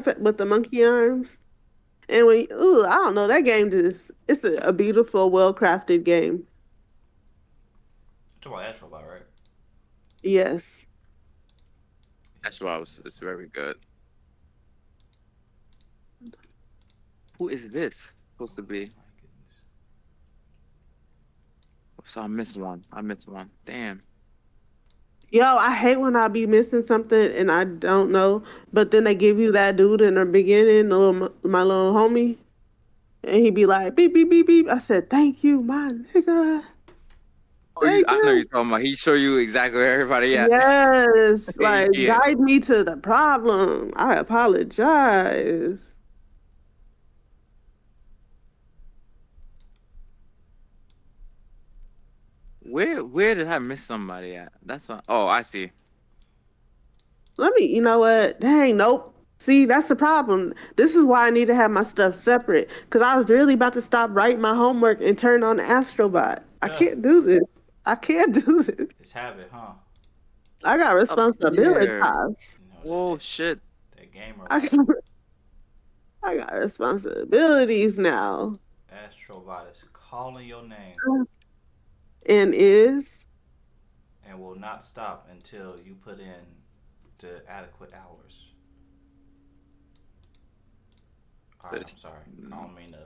stuff with the monkey arms. And I don't know, that game it's a beautiful, well crafted game. Talk about Astrobot, right? Yes. That's why it's very good. Who is this supposed to be? My goodness. So I missed one. I missed one. Damn. Yo, I hate when I be missing something and I don't know, but then they give you that dude in the beginning, my little homie, and he be like, beep, beep, beep, beep. I said, thank you, my nigga. Oh, Thank I know you. you're talking about. He show you exactly where everybody at. Yes, like Yeah. guide me to the problem. I apologize. Where did I miss somebody at? That's what. Oh, I see. You know what? Dang, nope. See, that's the problem. This is why I need to have my stuff separate. Because I was really about to stop writing my homework and turn on the Astrobot. I Huh. can't do this. I can't do this. It's habit, huh? I got Up responsibilities. here. You know Oh shit. that gamer I life. got, I got responsibilities now. Astrobot is calling your name And is and will not stop until you put in the adequate hours. All right, I'm This- sorry. I don't mean to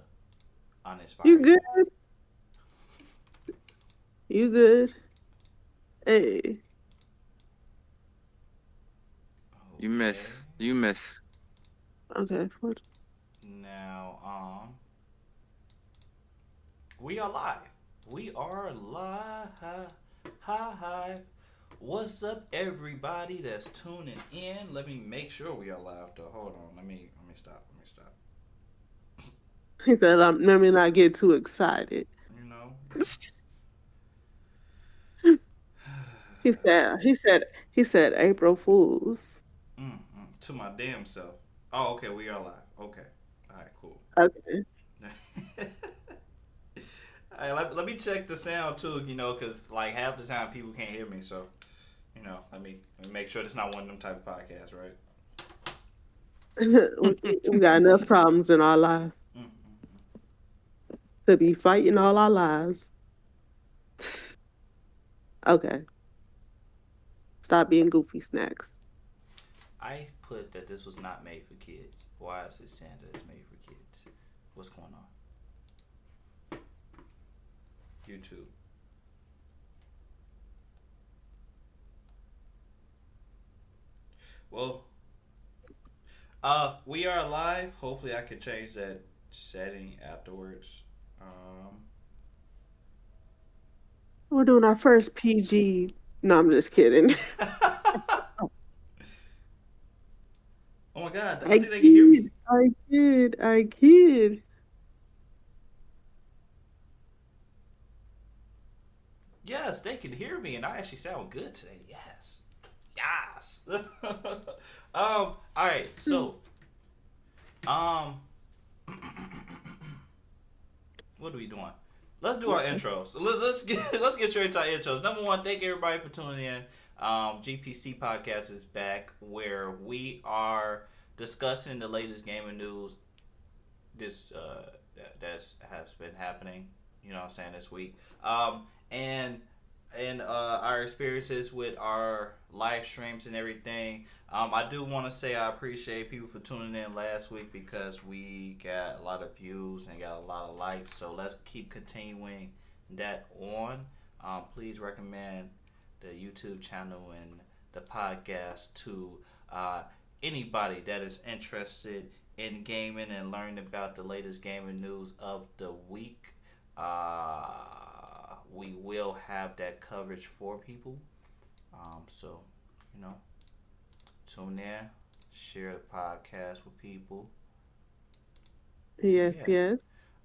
you uninspire good? you. You good? Hey, You Okay. miss. You miss. okay. Now, we are live. We are live. Hi. What's up, everybody that's tuning in? Let me make sure we are live. Though, hold on. Let me stop. He said, "Let me not get too excited." You know. He said, April Fools. To my damn self. Oh, okay. We are live. Okay. All right. Cool. Okay. Hey, let me check the sound too, because like half the time people can't hear me, so let me make sure it's not one of them type of podcasts, right? We got enough problems in our life Mm-mm. to be fighting all our lives. Okay. Stop being goofy snacks. I put that this was not made for kids. Why is it saying that it's made for kids? What's going on? YouTube. Well, we are live. Hopefully, I can change that setting afterwards. Um, We're doing our first PG. No, I'm just kidding. oh my God! I I think they can hear me. kid. I kid. I kid. Yes, they can hear me, and I actually sound good today. Yes, yes. All right. So, um, what are we doing? Let's do our intros. Let's get let's get straight to our intros. Number one, thank everybody for tuning in. GPC Podcast is back, where we are discussing the latest gaming news. This that's has been happening. You know what I'm saying, this week. And our experiences with our live streams and everything. I do want to say I appreciate people for tuning in last week because we got a lot of views and got a lot of likes. So let's keep continuing that on. Please recommend the YouTube channel and the podcast to anybody that is interested in gaming and learning about the latest gaming news of the week. We will have that coverage for people. So, you know, tune in, share the podcast with people, and Yes, yeah. yes.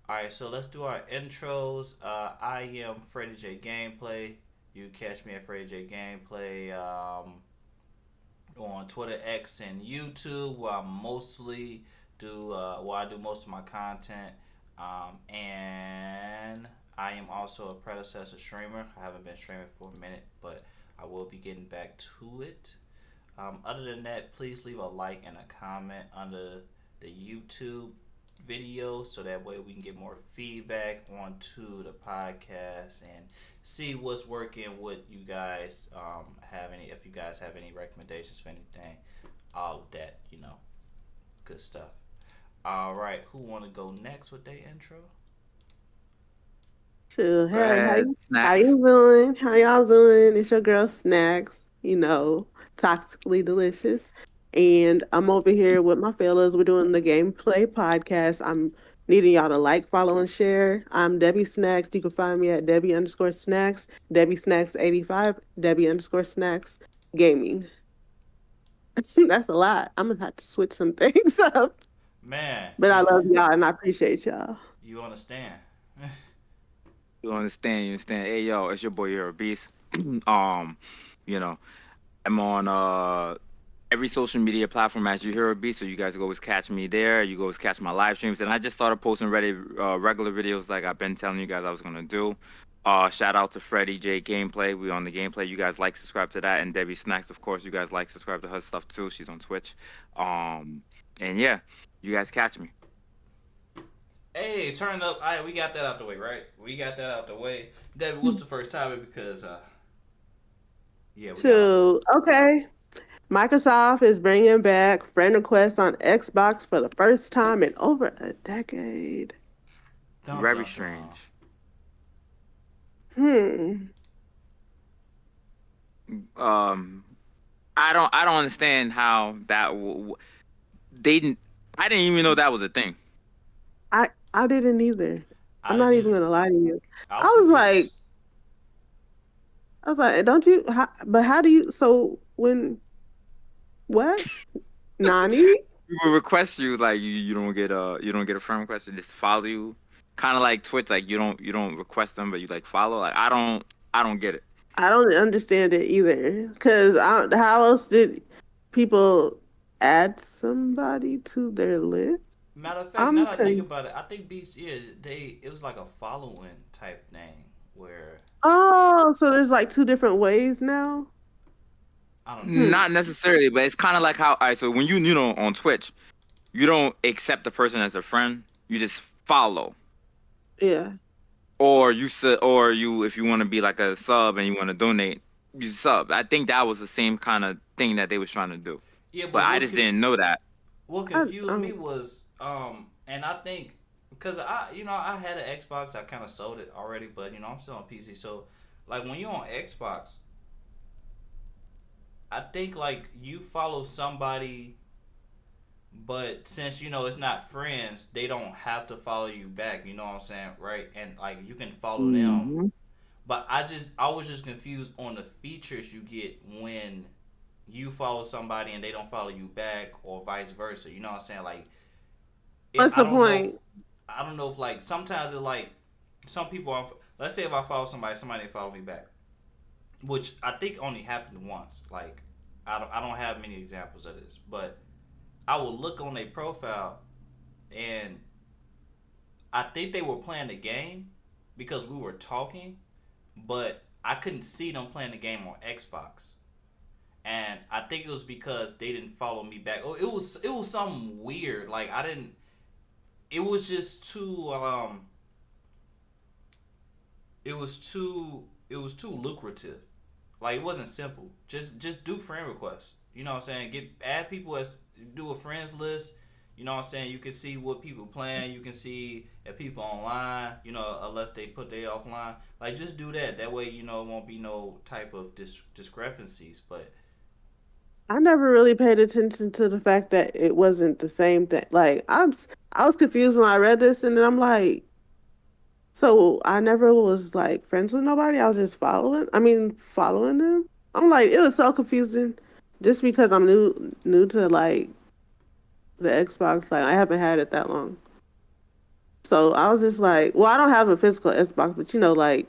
All right, so let's do our intros. I am Freddie J Gameplay. You catch me at Freddie J Gameplay on Twitter, X, and YouTube, where I mostly do I do most of my content. And I am also a predecessor streamer. I haven't been streaming for a minute, but I will be getting back to it. Other than that, please leave a like and a comment under the YouTube video so that way we can get more feedback onto the podcast and see what's working, what you guys have any, if you guys have any recommendations for anything, all of that, good stuff. All right, who want to go next with their intro? So, Go hey, ahead, how snacks. you doing? How y'all doing? It's your girl Snacks, toxically delicious. And I'm over here with my fellas. We're doing the gameplay podcast. I'm needing y'all to like, follow, and share. I'm Debbie Snacks. You can find me at Debbie underscore Snacks, Debbie Snacks 85, Debbie underscore Snacks Gaming. That's a lot. I'm gonna have to switch some things up. Man, But I love y'all and I appreciate y'all. you understand? You understand? You understand? Hey, yo, it's your boy, you're a beast. um, you know, I'm on every social media platform as you hear a beast, so you guys can always catch me there. You can always catch my live streams, and I just started posting regular videos like I've been telling you guys I was gonna do. Shout out to Freddie J Gameplay. We on the gameplay. You guys like, subscribe to that, and Debbie Snacks, of course. You guys like, subscribe to her stuff too. She's on Twitch. And yeah, you guys catch me. Hey, turn up. All right, we got that out the way, right? We got that out the way. Debbie, what's the first topic? Because, yeah, we got So, okay. Microsoft is bringing back friend requests on Xbox for the first time in over a decade. dun, Very dun, strange. Hmm. I don't understand how that they didn't. I didn't even know that was a thing. I didn't either. I I'm not didn't even either. gonna lie to you. I I was was confused. like, don't you? But how do you? So when what? Nani? We will request you like you don't get a friend request. They just follow you, kind of like Twitch. Like you don't request them, but you like follow. Like I don't get it. I don't understand it either. Cause how else did people add somebody to their list? Matter of fact, now I'm that I think con- about it, I think Beats, yeah, it was like a following type thing where, Oh, so there's like two different ways now. I don't know. Hmm. Not necessarily, but it's kind of like how. All right, so when you know on Twitch, you don't accept the person as a friend. You just follow, Yeah. or you if you want to be like a sub and you want to donate, you sub. I think that was the same kind of thing that they was trying to do, Yeah, but but I just didn't know that. what I, confused me was, and I think because I had an Xbox, I kind of sold it already, but I'm still on PC. So, like when you're on Xbox, I think like you follow somebody, but since it's not friends, they don't have to follow you back. You know what I'm saying, right? And like you can follow them, Mhm. but I was just confused on the features you get when you follow somebody and they don't follow you back, or vice versa. You know what I'm saying? Like, what's I the don't know. point? I don't know if like sometimes it like some people. Let's say if I follow somebody they follow me back, which I think only happened once. Like, I don't have many examples of this, but I will look on their profile and I think they were playing the game because we were talking, but I couldn't see them playing the game on Xbox. And I think it was because they didn't follow me back. Oh, it was something weird. Like I didn't. It was just too. It was too lucrative. Like it wasn't simple. Just do friend requests. You know what I'm saying? Add people as do a friends list. You know what I'm saying? You can see what people playing. You can see if people online. Unless they put they offline. Like just do that. That way it won't be no type of discrepancies. But I never really paid attention to the fact that it wasn't the same thing. Like I was confused when I read this, and then I'm like, so I never was like friends with nobody. I was just following. I mean, following them. I'm like, it was so confusing, just because I'm new to like the Xbox. Like I haven't had it that long, so I was just like, well, I don't have a physical Xbox, but like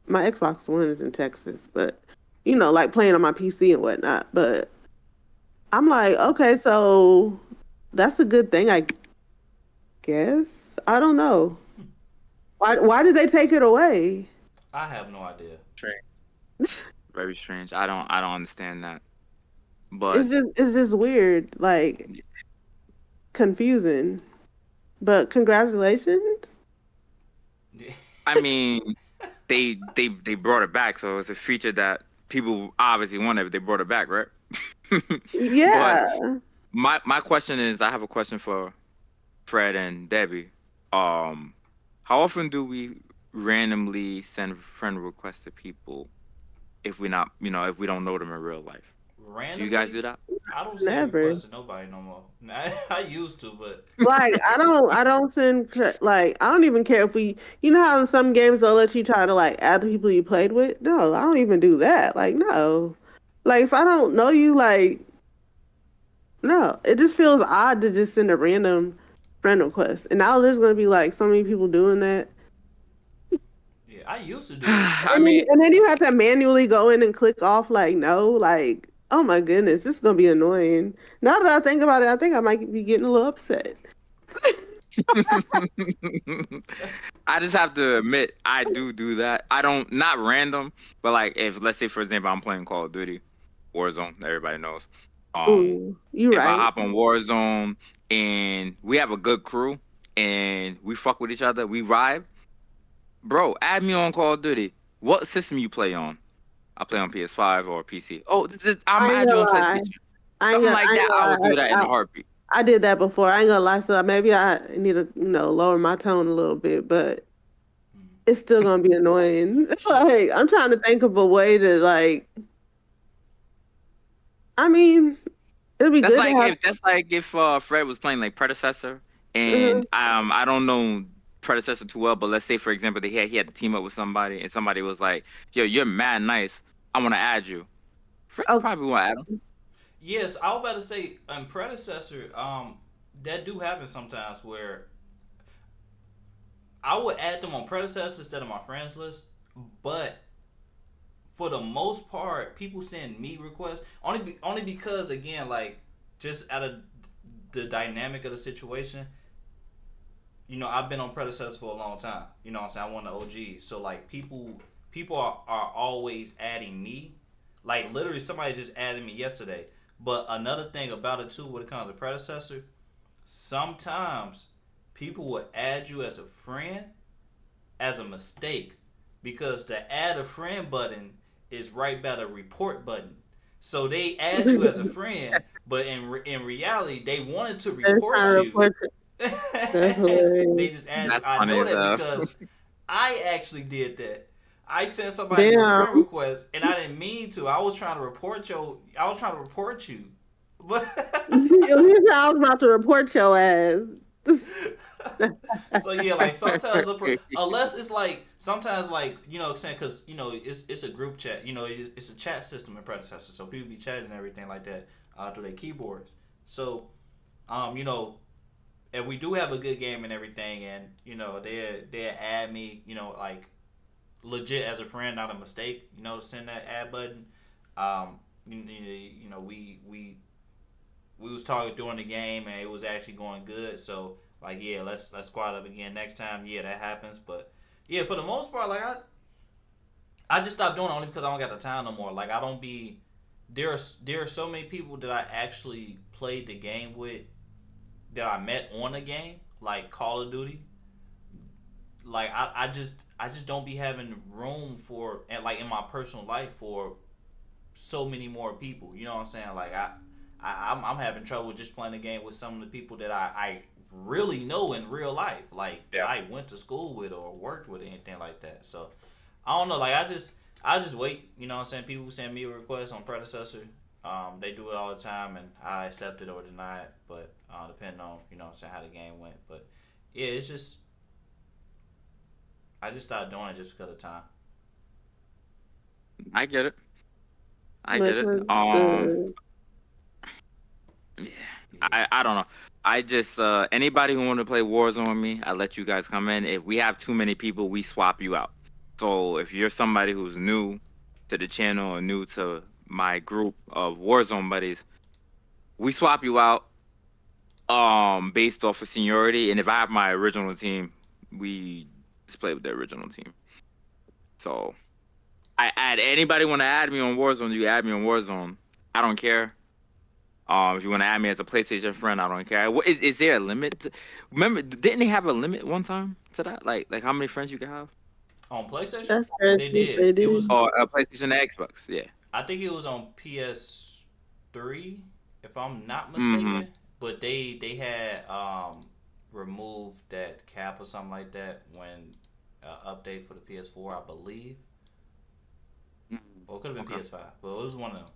my Xbox One is in Texas, but like playing on my PC and whatnot. But I'm like, okay, so that's a good thing, I guess. I don't know. Why did they take it away? I have no idea. Strange. Very strange. I don't understand that. But it's just weird, like confusing. But congratulations. I mean, they brought it back, so it's a feature that people obviously wanted. They brought it back, right? But Yeah. my question is, I have a question for Fred and Debbie. Um, how often do we randomly send friend requests to people if we not, if we don't know them in real life? Do you guys Randomly, do that? I don't send Never. requests to nobody no more. I used to, but Like I don't send like I don't even care if we you know how in some games they'll let you try to like add the people you played with. No, I don't even do that. Like no, like if I don't know you, like no, it just feels odd to just send a random friend request. And now there's gonna be like so many people doing that, yeah, I used to do it. I mean, and then you have to manually go in and click off like no, like oh my goodness, this is gonna be annoying. Now that I think about it, I think I might be getting a little upset. I just have to admit I do that. I don't not random, but like if let's say for example I'm playing Call of Duty, Warzone, everybody knows. Um, Ooh, you if I right. hop on Warzone and we have a good crew and we fuck with each other, we vibe, bro. Add me on Call of Duty. What system you play on? I play on PS5 or PC. Oh, I'm I ain't add you gonna on lie. PlayStation. Something like I ain't that. I would do gonna that in lie. a heartbeat. I did that before. I ain't gonna lie. So maybe I need to, lower my tone a little bit, but it's still gonna be annoying. Like I'm trying to think of a way to like. I mean, it'd be That's good to like have. if Fred was playing like predecessor, Uh, and I don't know predecessor too well, but let's say for example he had to team up with somebody, and somebody was like, "Yo, you're mad nice. I want to add you." Fred oh, probably want to add him. Yes, I was about to say, predecessor. That do happen sometimes where I would add them on predecessor instead of my friends list, but for the most part, people send me requests only because again, like just out of the dynamic of the situation. I've been on predecessors for a long time. What I'm saying? I'm one of the OGs. So like people are always adding me. Like literally somebody just added me yesterday. But another thing about it too, when it comes to predecessor, sometimes people will add you as a friend as a mistake because the add a friend button is right by the report button. So they add you as a friend, but in reality, they wanted to there's report time to you, report it. That's and hilarious. they just add you. That's I funny know as that hell. because I actually did that. I sent somebody a friend Damn. request, and I didn't mean to. I was trying to report you. I was trying to report you, but You said I was about to report your ass. so yeah, like sometimes unless it's like sometimes like saying because it's a group chat. It's a chat system in predecessor, so people be chatting and everything like that through their keyboards. So um, you know, if we do have a good game and everything, and they add me, like legit as a friend, not a mistake. Send that add button. We was talking during the game and it was actually going good. So like yeah, let's squad up again next time. Yeah, that happens. But yeah, for the most part, like I just stopped doing it only because I don't got the time no more. Like I don't be there are so many people that I actually played the game with that I met on the game, like Call of Duty. Like I just don't be having room for and like in my personal life for so many more people. You know what I'm saying? Like I'm having trouble just playing the game with some of the people that I really know in real life, like that Yeah. I went to school with or worked with or anything like that. So I don't know. Like I just wait. You know what I'm saying? People send me a request on predecessor. They do it all the time, and I accept it or deny it. But depending on what I'm saying how the game went. But yeah, it's just I just started doing it just because of time. I get it. I get Much it. understood. Yeah. Yeah. I don't know. I just anybody who want to play Warzone with me, I let you guys come in. If we have too many people, we swap you out. So if you're somebody who's new to the channel or new to my group of Warzone buddies, we swap you out based off of seniority. And if I have my original team, we just play with the original team. So I add anybody want to add me on Warzone, you add me on Warzone. I don't care. If you want to add me as a PlayStation friend, I don't care. Is there a limit? Remember, didn't they have a limit one time to that? Like how many friends you can have? On PlayStation, That's they crazy. did. They It was. did. Or a PlayStation and Xbox? Yeah. I think it was on PS3, if I'm not Mm-hmm. mistaken. But they had removed that cap or something like that when update for the PS4, I believe. Or it could have been Okay. PS5, but it was one of them.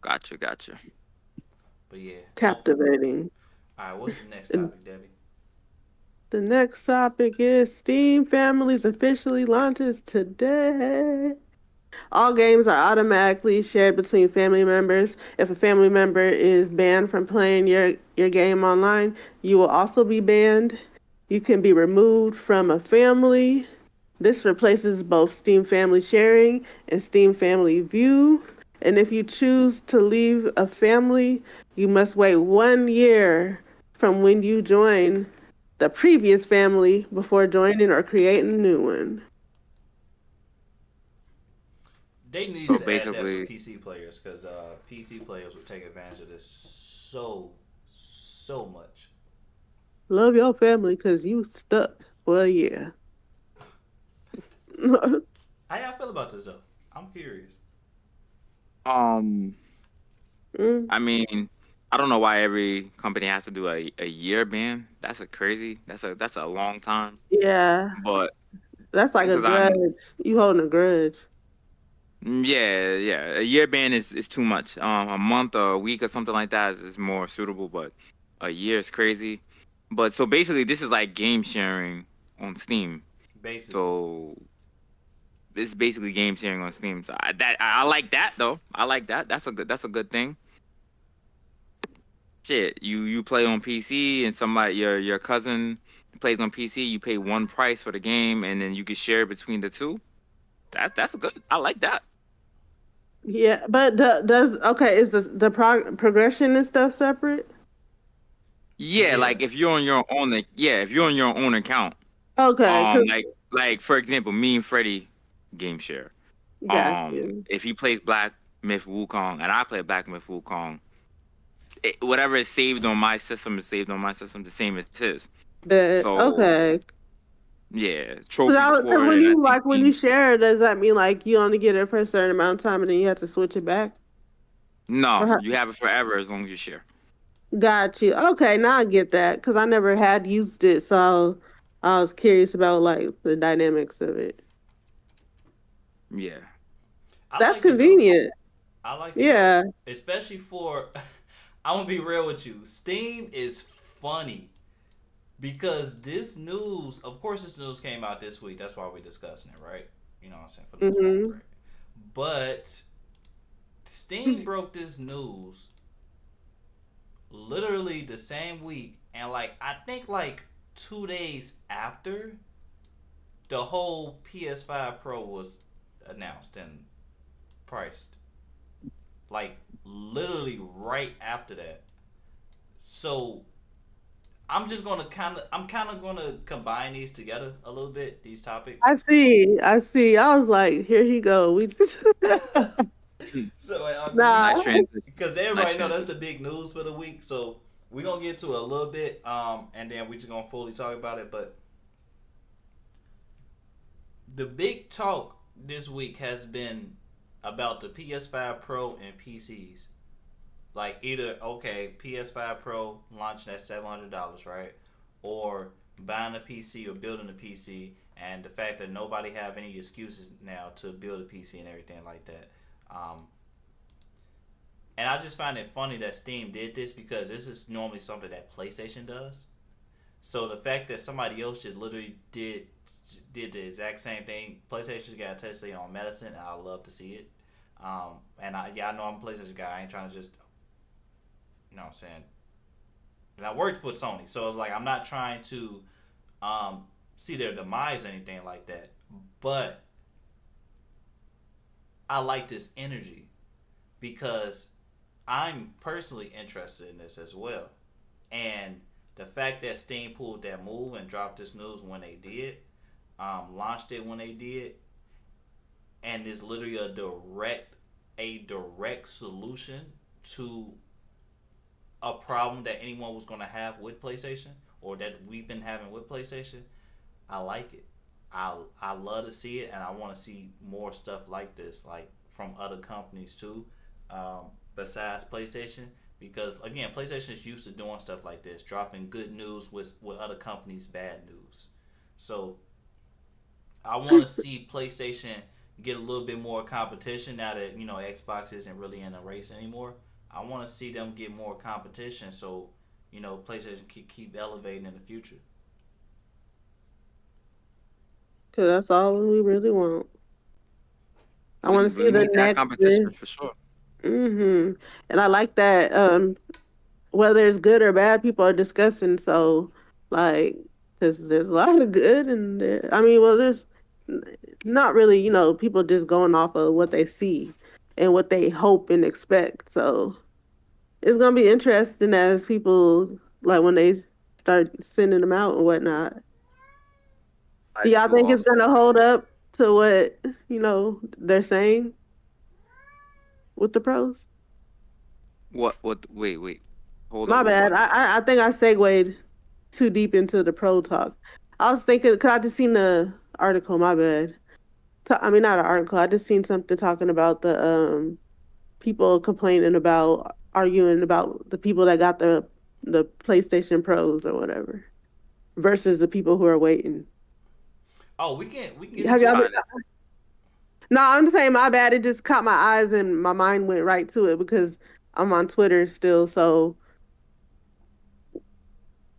Gotcha. But yeah. Captivating. All right, what's the next And topic, Debbie? the next topic is Steam Families officially launches today. All games are automatically shared between family members. If a family member is banned from playing your game online, you will also be banned. You can be removed from a family. This replaces both Steam Family Sharing and Steam Family View. And if you choose to leave a family, you must wait 1 year from when you join the previous family before joining or creating a new one. They need So to add that for basically, PC players because PC players would take advantage of this so much. Love your family because you stuck for a year. How y'all feel about this though? I'm curious. um, Mm, I mean, I don't know why every company has to do a year ban. That's a long time. yeah, But that's like a because grudge. You holding a grudge. yeah, a year ban is too much. A month or a week or something like that is more suitable, but a year is crazy. But so basically, this is like game sharing on Steam. Basically, So it's basically game sharing on Steam. So I like that though. I like that. That's a good thing. Shit, you play on PC and somebody your cousin plays on PC. You pay one price for the game, and then you can share between the two. That's a good. I like that. Yeah, but does okay? Is progression and stuff separate? Yeah, yeah. like if you're on your own, like, yeah, if you're on your own account, Okay, cause like for example, me and Freddie game share. got you. If he plays Black Myth Wukong and I play Black Myth Wukong, whatever is saved on my system is saved on my system, the same as his. But So okay, yeah, trophy because recorded, when and I you think like when you team. share, does that mean like you only get it for a certain amount of time and then you have to switch it back? Or No, you have it forever as long as you share. got you. Okay, now I get that because I never had used it, so I was curious about like the dynamics of it. Yeah. I That's like it though. convenient. I like it though, Yeah. especially for. I'm gonna be real with you. Steam is funny because this news. Of course, this news came out this week. That's why we're discussing it, right? You know what I'm saying for the most part, Mhm. right? But Steam broke this news literally the same week, and like I think like 2 days after the whole PS5 Pro was announced and priced. Like literally right after that. So I'm kind of gonna combine these together a little bit. These topics. I see. I see. I was like, here he go. We just So I mean, Nice nah. transition. because Nice everybody know that's the transition. big news for the week. So we're gonna get to it a little bit, and then we just gonna fully talk about it. But the big talk this week has been about the PS5 Pro and PCs. Like either okay, PS5 Pro launching at $700, right? Or buying a PC or building a PC, and the fact that nobody have any excuses now to build a PC and everything like that. Um, and I just find it funny that Steam did this because this is normally something that PlayStation does. So the fact that somebody else just literally did the exact same thing, PlayStation got to touch their own medicine, and I love to see it. And I know I'm a PlayStation guy. I ain't trying to just you know what I'm saying? And I worked for Sony, so it's like I'm not trying to see their demise or anything like that. But I like this energy because I'm personally interested in this as well. And the fact that Steam pulled that move and dropped this news when they did, launched it when they did, and is literally a direct a direct solution to a problem that anyone was going to have with PlayStation or that we've been having with PlayStation, I like it. I love to see it, and I want to see more stuff like this, like from other companies too, besides PlayStation. Because again, PlayStation is used to doing stuff like this, dropping good news with other companies' bad news. So I want to see PlayStation get a little bit more competition now that Xbox isn't really in a race anymore. I want to see them get more competition so PlayStation can keep elevating in the future. Cause that's all we really want. I want to We see the need that next. competition for sure. And I like that. Whether it's good or bad, people are discussing. So, like, because there's a lot of good, and I mean, well, there's not really, people just going off of what they see and what they hope and expect. So it's gonna be interesting as people like when they start sending them out and whatnot. Do I y'all do think it's also. gonna hold up to what they're saying with the pros? What? Wait. Hold up My with bad. what? I think I segued too deep into the pro talk. I was thinking because I just seen the article. My bad. I mean, not an article. I just seen something talking about the people complaining about arguing about the people that got the PlayStation Pros or whatever versus the people who are waiting. Oh, we can get Have into y'all it. been? Fine. No, I'm just saying my bad. It just caught my eyes and my mind went right to it because I'm on Twitter still. So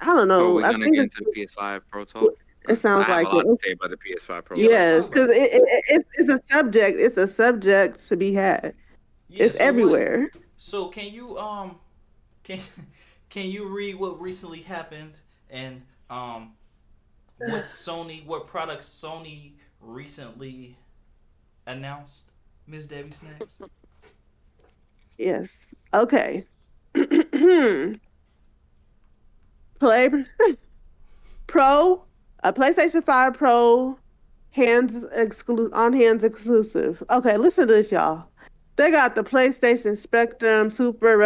I don't So know. we're I gonna think get into the PS5 Pro talk it because sounds I have a like lot to it. say about the PS5 Pro Yeah, let's talk. talk Yes, about because it. it's a subject. It's a subject to be had. Yeah. It's So what? everywhere. So can can you read what recently happened and what products Sony recently announced, Miss Debbie Snacks? Yes. Okay. Play Pro, a PlayStation 5 Pro, hands exclusive. Okay, listen to this, y'all. They got the PlayStation Spectrum Super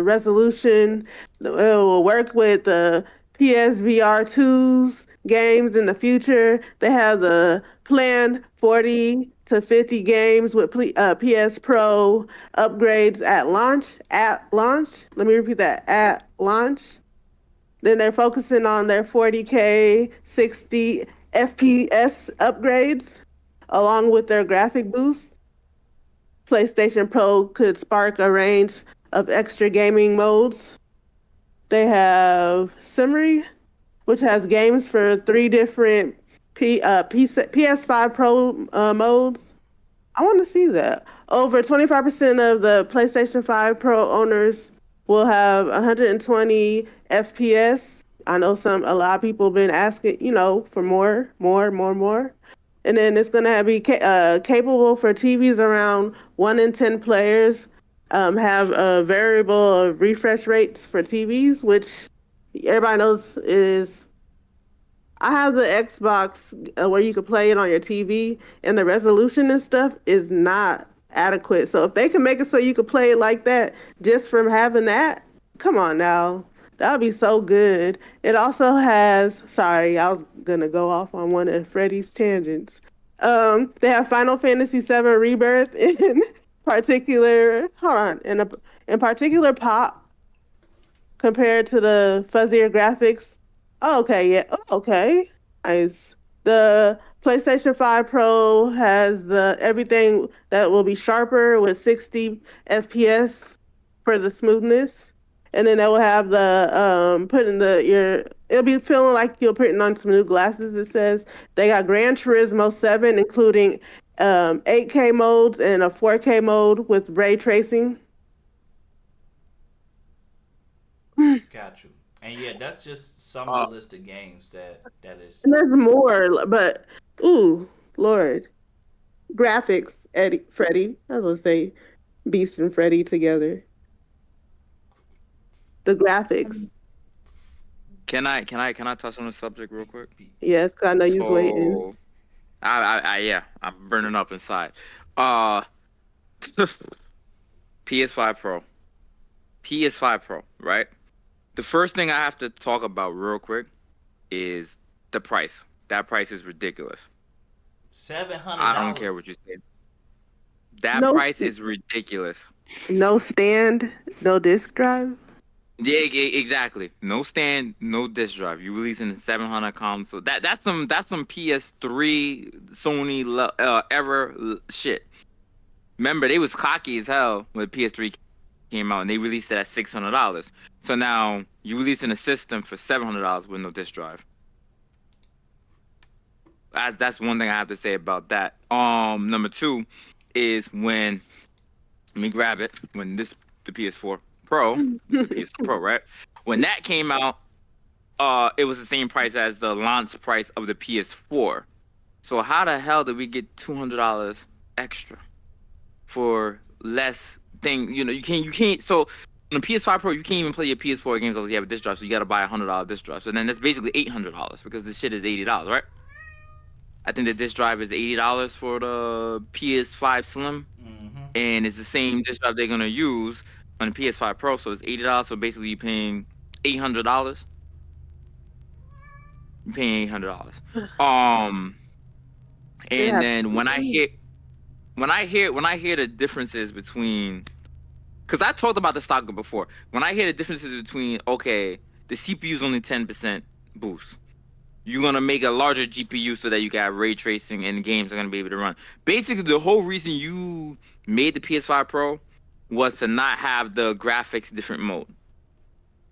Resolution. It will work with the PSVR 2's games in the future. They have the planned 40 to 50 games with PS Pro upgrades at launch. At launch. Let me repeat that. At launch. Then they're focusing on their 40K, 60 FPS upgrades along with their graphic boost. PlayStation Pro could spark a range of extra gaming modes. They have Simry, which has games for three different PS5 Pro modes. I want to see that. Over 25% of the PlayStation 5 Pro owners will have 120 FPS. I know a lot of people have been asking, for more. And then it's going to be capable for TVs around 1 in 10 players. Have a variable refresh rates for TVs, which everybody knows is I have the Xbox where you can play it on your TV, and the resolution and stuff is not adequate. So if they can make it so you can play it like that just from having that, come on now. That would be so good. It also has, sorry, I was going to go off on one of Freddie's tangents. They have Final Fantasy VII Rebirth in particular, hold on, in particular pop compared to the fuzzier graphics. Oh, okay, yeah. Oh, okay. Nice. The PlayStation 5 Pro has the everything that will be sharper with 60 FPS for the smoothness. And then it will have the putting the your it'll be feeling like you're putting on some new glasses. It says they got Gran Turismo 7 including 8K modes and a 4K mode with ray tracing. Got you. And yeah, that's just some of the Uh, list of games that is. And there's more, but ooh, Lord. Graphics, Eddie, Freddie. I was gonna say Beast and Freddie together. The graphics. can I touch on the subject real Be, quick? be, Yes, 'cause I know you was waiting. So, yeah, I'm burning up inside. Uh, PS5 Pro. PS5 Pro, right? The first thing I have to talk about real quick is the price. That price is ridiculous. Seven hundred I don't care dollars. what you say. That No, price is ridiculous. no stand, no disc drive. Yeah, exactly. No stand, no disk drive. You releasing a 700 console. That's some PS3 Sony era shit. Remember, they was cocky as hell when PS3 came out, and they released it at $600. So now you releasing a system for $700 with no disk drive. That's one thing I have to say about that. Number two is when let me grab it when the PS4 Pro, it's the PS4 Pro, right? When that came out, it was the same price as the launch price of the PS4. So how the hell did we get $200 extra for less thing? You can't. So on the PS5 Pro, you can't even play your PS4 games unless you have a disc drive. So you got to buy $100 disc drive. So then that's basically $800 because this shit is $80, right? I think the disc drive is $80 for the PS5 Slim, and it's the same disc drive they're gonna use on the PS5 Pro. So it's $80. So basically, you're paying $800. You're paying $800. And Yeah. then when I hear the differences between, because I talked about the stock before. When I hear the differences between, okay, the CPU is only 10% boost. You're gonna make a larger GPU so that you got ray tracing and the games are gonna be able to run. Basically, the whole reason you made the PS5 Pro was to not have the graphics different mode.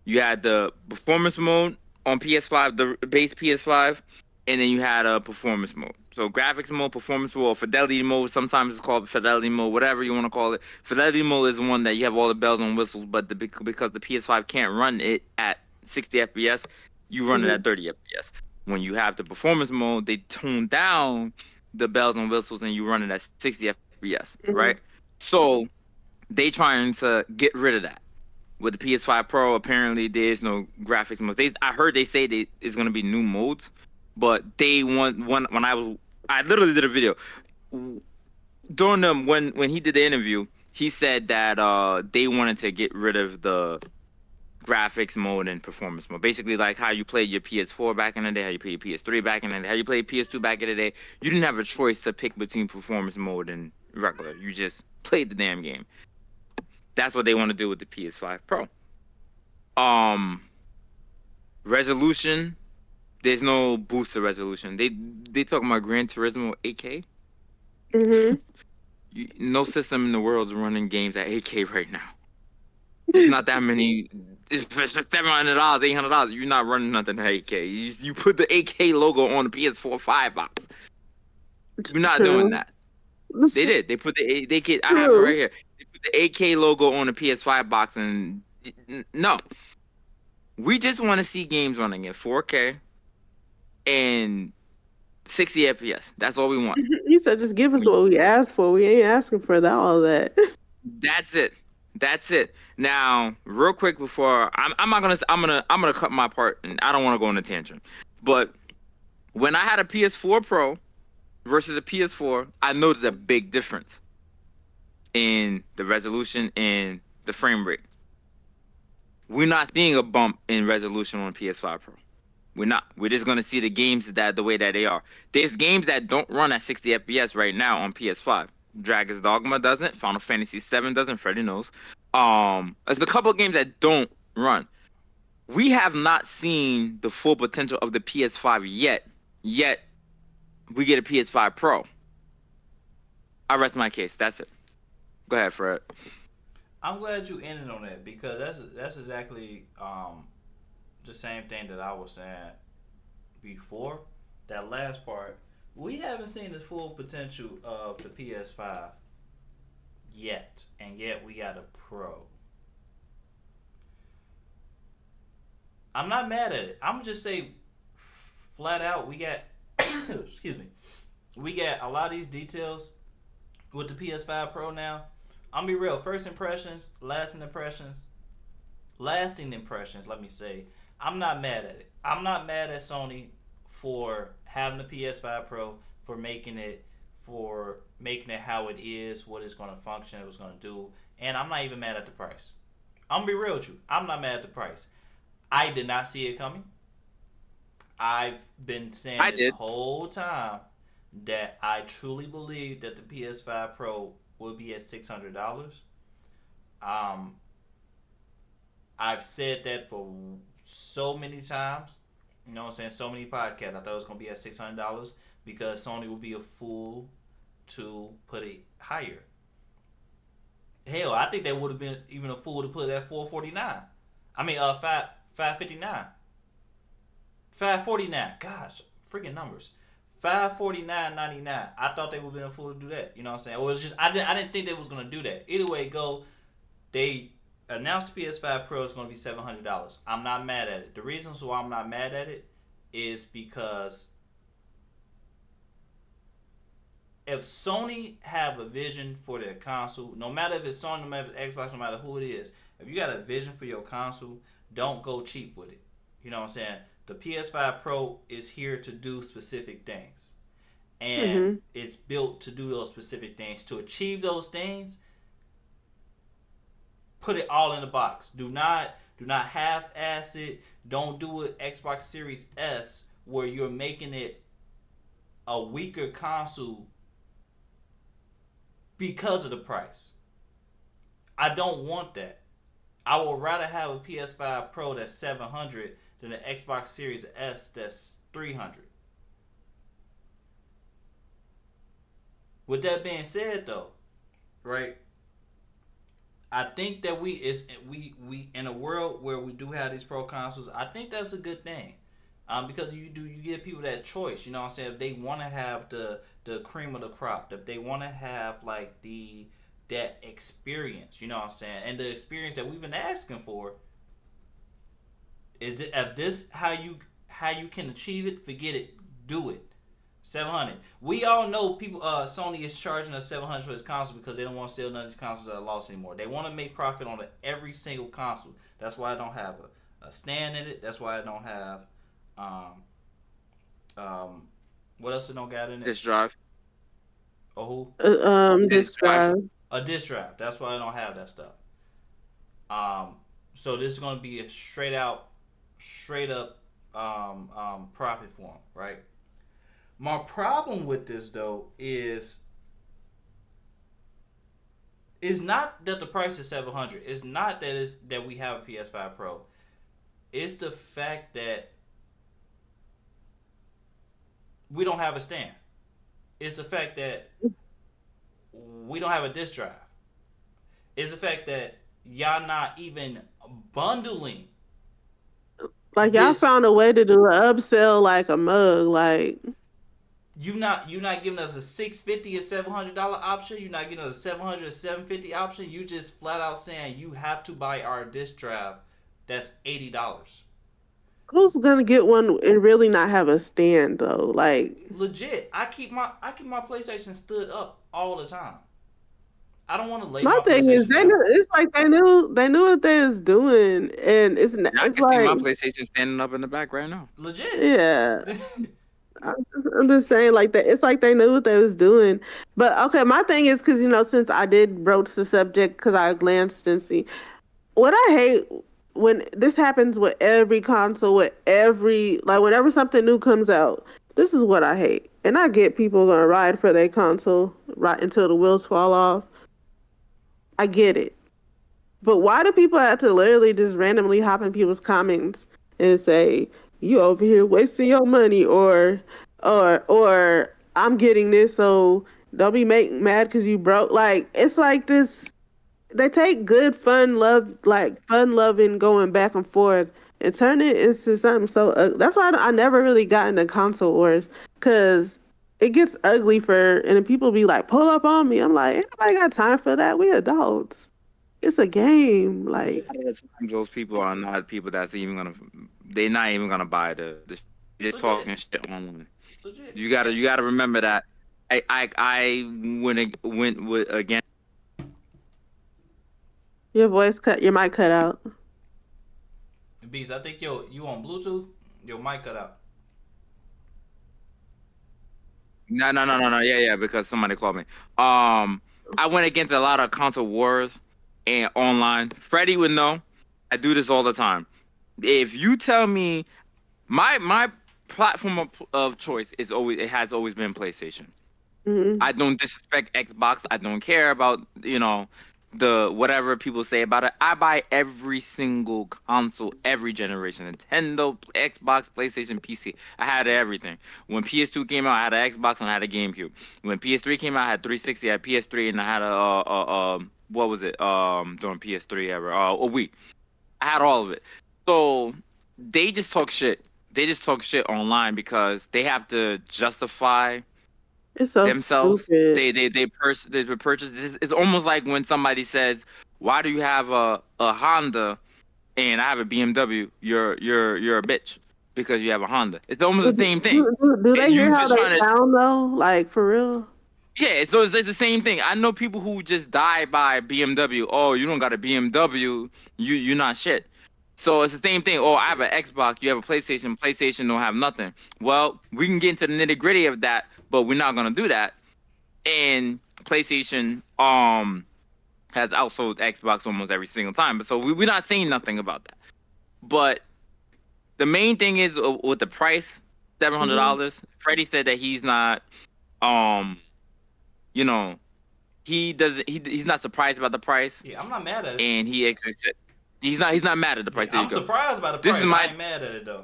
You had the performance mode on PS5, the base PS5, and then you had a performance mode. So graphics mode, performance mode, or fidelity mode. Sometimes it's called fidelity mode, whatever you want to call it. Fidelity mode is one that you have all the bells and whistles, but because the PS5 can't run it at 60 FPS, you run it at 30 FPS. When you have the performance mode, they tune down the bells and whistles, and you run it at 60 FPS, right? So they trying to get rid of that. With the PS5 Pro, apparently there's no graphics modes. I heard they say it's gonna be new modes, but they want one. I literally did a video during them when he did the interview. He said that they wanted to get rid of the graphics mode and performance mode. Basically, like how you played your PS4 back in the day, how you played your PS3 back in the day, how you played PS2 back in the day. You didn't have a choice to pick between performance mode and regular. You just played the damn game. That's what they want to do with the PS5 Pro. Resolution. There's no boost to resolution. They talking about Gran Turismo 8K. No system in the world is running games at 8K right now. There's not that many. It's $700, $800. You're not running nothing at 8K. You put the 8K logo on the PS4 5 box. You're not doing that. They did. They put the I have it right here. They put the 8K logo on the PS5 box, and no. We just want to see games running at 4K and 60 FPS. That's all we want. He said, "Just give us what we asked for. We ain't asking for all that." That's it. Now, real quick before I'm gonna cut my part, and I don't want to go on a tangent. But when I had a PS4 Pro versus a PS4, I noticed a big difference in the resolution and the frame rate. We're not seeing a bump in resolution on PS5 Pro. We're not. We're just gonna see the games the way that they are. There's games that don't run at 60 FPS right now on PS5. Dragon's Dogma doesn't. Final Fantasy VII doesn't. Freddy knows. There's a couple of games that don't run. We have not seen the full potential of the PS5 yet. Yet we get a PS5 Pro. I rest my case. That's it. Go ahead, Fred. I'm glad you ended on that because that's exactly the same thing that I was saying before. That last part, we haven't seen the full potential of the PS5 yet, and yet we got a Pro. I'm not mad at it. I'm gonna just say flat out, we got excuse me, we got a lot of these details with the PS5 Pro now. I'm gonna be real. First impressions, lasting impressions, let me say. I'm not mad at it. I'm not mad at Sony for having the PS5 Pro, for making it, for making it how it is, what it's going to function, what it's going to do. And I'm not even mad at the price. I'm going to be real with you. I'm not mad at the price. I did not see it coming. I've been saying I this did. whole time that I truly believe that the PS5 Pro will be at $600. Um, I've said that for so many times. You know what I'm saying? So many podcasts. I thought it was going to be at $600 because Sony will be a fool to put it higher. Hell, I think they would have been even a fool to put it at 449. I mean, 559. 549. Gosh, freaking numbers. 549.99. I thought they would have been a fool to do that. You know what I'm saying? Or it's just I didn't think they was gonna do that. Either way, go. They announced the PS5 Pro is gonna be $700. I'm not mad at it. The reasons why I'm not mad at it is because if Sony have a vision for their console, no matter if it's Sony, no matter if it's Xbox, no matter who it is, if you got a vision for your console, don't go cheap with it. You know what I'm saying? The PS5 Pro is here to do specific things. And it's built to do those specific things. To achieve those things, put it all in the box. Do not half-ass it. Don't do it Xbox Series S where you're making it a weaker console because of the price. I don't want that. I would rather have a PS5 Pro that's $700 than an Xbox Series S that's $300. With that being said, though, right? I think that we in a world where we do have these pro consoles. I think that's a good thing, because you give people that choice. You know what I'm saying? If they want to have the cream of the crop, if they want to have like that experience, you know what I'm saying, and the experience that we've been asking for. Is it, if this how you can achieve it? Forget it. Do it. 700. We all know people. Sony is charging us 700 for this console because they don't want to sell none of these consoles that are lost anymore. They want to make profit on every single console. That's why I don't have a stand in it. That's why I don't have what else? It don't got in it? Disk drive. Oh, Disc drive. a disc drive. That's why I don't have that stuff. So this is gonna be a straight up profit for them, right? My problem with this though is not that the price is $700. It's not that we have a PS5 Pro. It's the fact that we don't have a stand. It's the fact that we don't have a disc drive. It's the fact that y'all not even bundling. Like y'all found a way to do an upsell like a mug. Like you not giving us a $650 or $700 option. You're not giving us a $700 or $750 option. You just flat out saying you have to buy our disc drive. That's $80. who's gonna get one and really not have a stand though? Like Legit, I keep my PlayStation stood up all the time. I don't want to lay my thing is, PlayStation they down. knew. It's like they knew what they was doing, and it's I it's can see my like PlayStation standing up in the back right now. Legit. yeah. I'm just saying, like that. It's like they knew what they was doing. But okay, my thing is because since I did broach the subject, because I glanced and see what I hate when this happens with every console, with every like whenever something new comes out. This is what I hate, and I get people gonna ride for their console right until the wheels fall off. I get it, but why do people have to literally just randomly hop in people's comments and say, you over here wasting your money, or I'm getting this, so don't be mad because you broke. Like it's like this. They take good fun loving going back and forth and turn it into something so. That's why I never really got into console wars because it gets ugly and then people be like, pull up on me. I'm like, ain't nobody got time for that. We adults. It's a game. Like Those people are not people that's even gonna. They're not even gonna buy the just talking shit online. Legit. You gotta remember that. I went with again. your mic cut out. Beast, I think you on Bluetooth. Your mic cut out. No. Yeah, because somebody called me. Um, I went against a lot of console wars and online. Freddie would know. I do this all the time. If you tell me my platform of choice is always it has always been PlayStation. Hmm. I don't disrespect Xbox. I don't care about, the whatever people say about it. I buy every single console, every generation. Nintendo, Xbox, PlayStation, PC. I had everything. When PS2 came out, I had an Xbox and I had a GameCube. When PS3 came out, I had 360, I had PS3, and I had what was it? During PS3 ever. A Wii. I had all of it. So they just talk shit. They just talk shit online because they have to justify It's so themselves. stupid. They purchase. It's almost like when somebody says, "Why do you have a Honda and I have a BMW? You're a bitch because you have a Honda." It's almost the same thing. Do they hear You how just they trying to. sound though? Like for real? Yeah, so it's the same thing. I know people who just die by BMW. Oh, you don't got a BMW, you're not shit. So it's the same thing. Oh, I have an Xbox, you have a PlayStation. PlayStation don't have nothing. Well, we can get into the nitty gritty of that, but we're not gonna do that. And PlayStation has outsold Xbox almost every single time. But so we're not saying nothing about that. But the main thing is with the price, seven hundred Hmm. dollars. Freddie said that he's not um you know he doesn't he's not surprised about the price, Yeah, I'm not mad at it. and he exists. He's not mad at the price. Yeah, There you I'm go. surprised by the This is price. I my ain't mad at it though.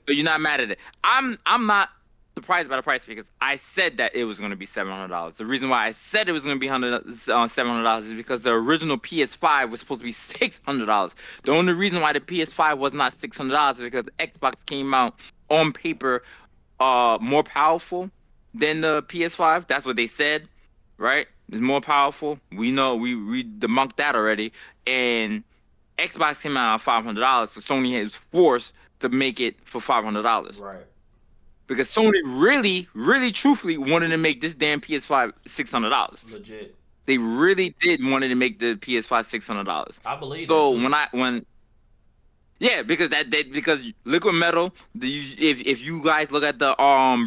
But you're not mad at it. I'm not surprised by the price because I said that it was going to be $700. The reason why I said it was going to be $700 is because the original PS5 was supposed to be $600. The only reason why the PS5 was not $600 is because Xbox came out on paper more powerful than the PS5. That's what they said, right? It's more powerful. We know we debunked that already, and Xbox came out at $500, so Sony is forced to make it for $500 Right. because Sony really, really, truthfully wanted to make this damn PS5 $600. Legit. They really did wanted to make the PS5 $600. I believe that So too. when yeah, because because liquid metal. If you guys look at the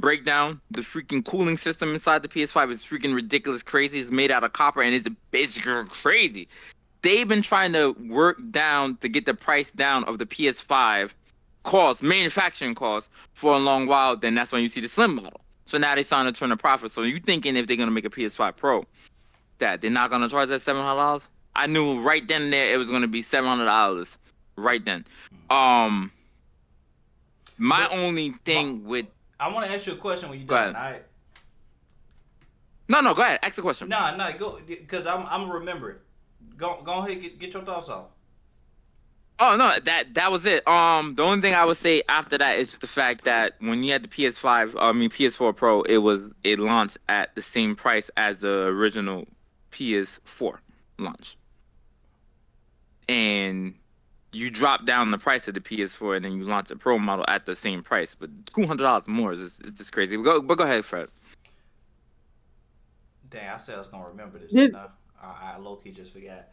breakdown, the freaking cooling system inside the PS5 is freaking ridiculous, crazy. It's made out of copper and it's basically crazy. They've been trying to work down to get the price down of the PS5 manufacturing cost, for a long while. Then that's when you see the slim model. So now they're starting to turn a profit. So you thinking if they're gonna make a PS5 Pro, that they're not gonna charge that $700? I knew right then and there it was gonna be $700 right then. Um, my But only my, thing with I want to ask you a question when you're go done. ahead. All right. No, go ahead. Ask the question. Nah, go because I'm gonna remember it. Go ahead, get your thoughts off. Oh no, that was it. The only thing I would say after that is the fact that when you had the PS5, PS4 Pro, it launched at the same price as the original PS4 launch, and you drop down the price of the PS4 and then you launch a Pro model at the same price, but $200 more is just crazy. But go ahead, Fred. Dang, I said I was gonna remember this. Did No, I low key just forgot.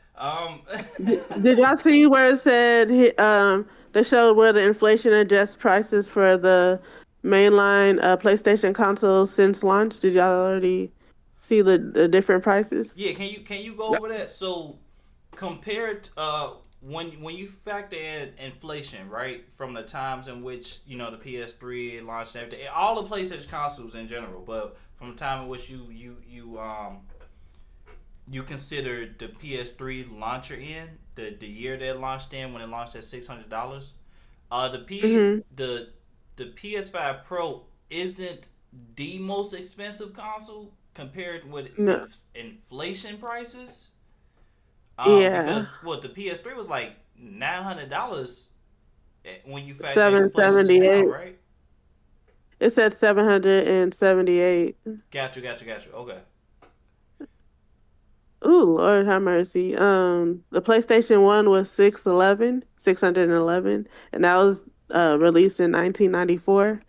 did y'all see where it said they showed where the inflation adjusts prices for the mainline PlayStation console since launch? Did y'all already see the different prices? Yeah, can you go over that? So compared when you factor in inflation, right, from the times in which the PS3 launched and everything, all the PlayStation consoles in general, but from the time in which you consider the PS3 launcher in the year that it launched in when it launched at $600, Hmm. the PS5 Pro isn't the most expensive console compared No. with inflation prices. Yeah. Because what the PS3 was like $900 when you factor in inflation too now, 778. right? It said 778. Got you. Okay. Ooh, Lord have mercy. The PlayStation 1 was 611, and that was released in 1994.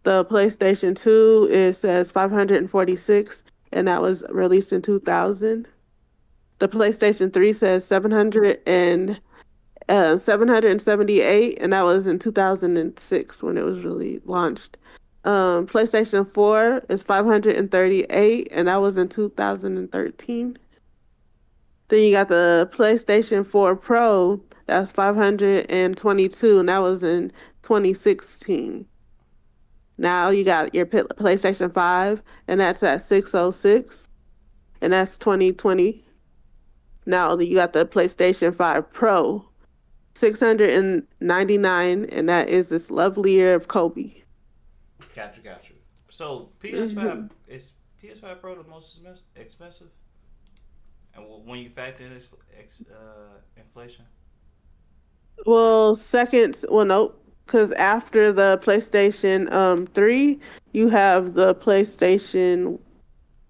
The PlayStation 2, it says 546, and that was released in 2000. The PlayStation 3 says 778, and that was in 2006 when it was really launched. PlayStation 4 is 538, and that was in 2013. Then you got the PlayStation 4 Pro, that's 522, and that was in 2016. Now you got your PlayStation 5, and that's at 606, and that's 2020. Now you got the PlayStation 5 Pro, 699, and that is this lovely year of Kobe. Got you. So PS5 is PS5 Pro the most expensive, and when you factor in inflation. Well, nope. Because after the PlayStation 3, you have the PlayStation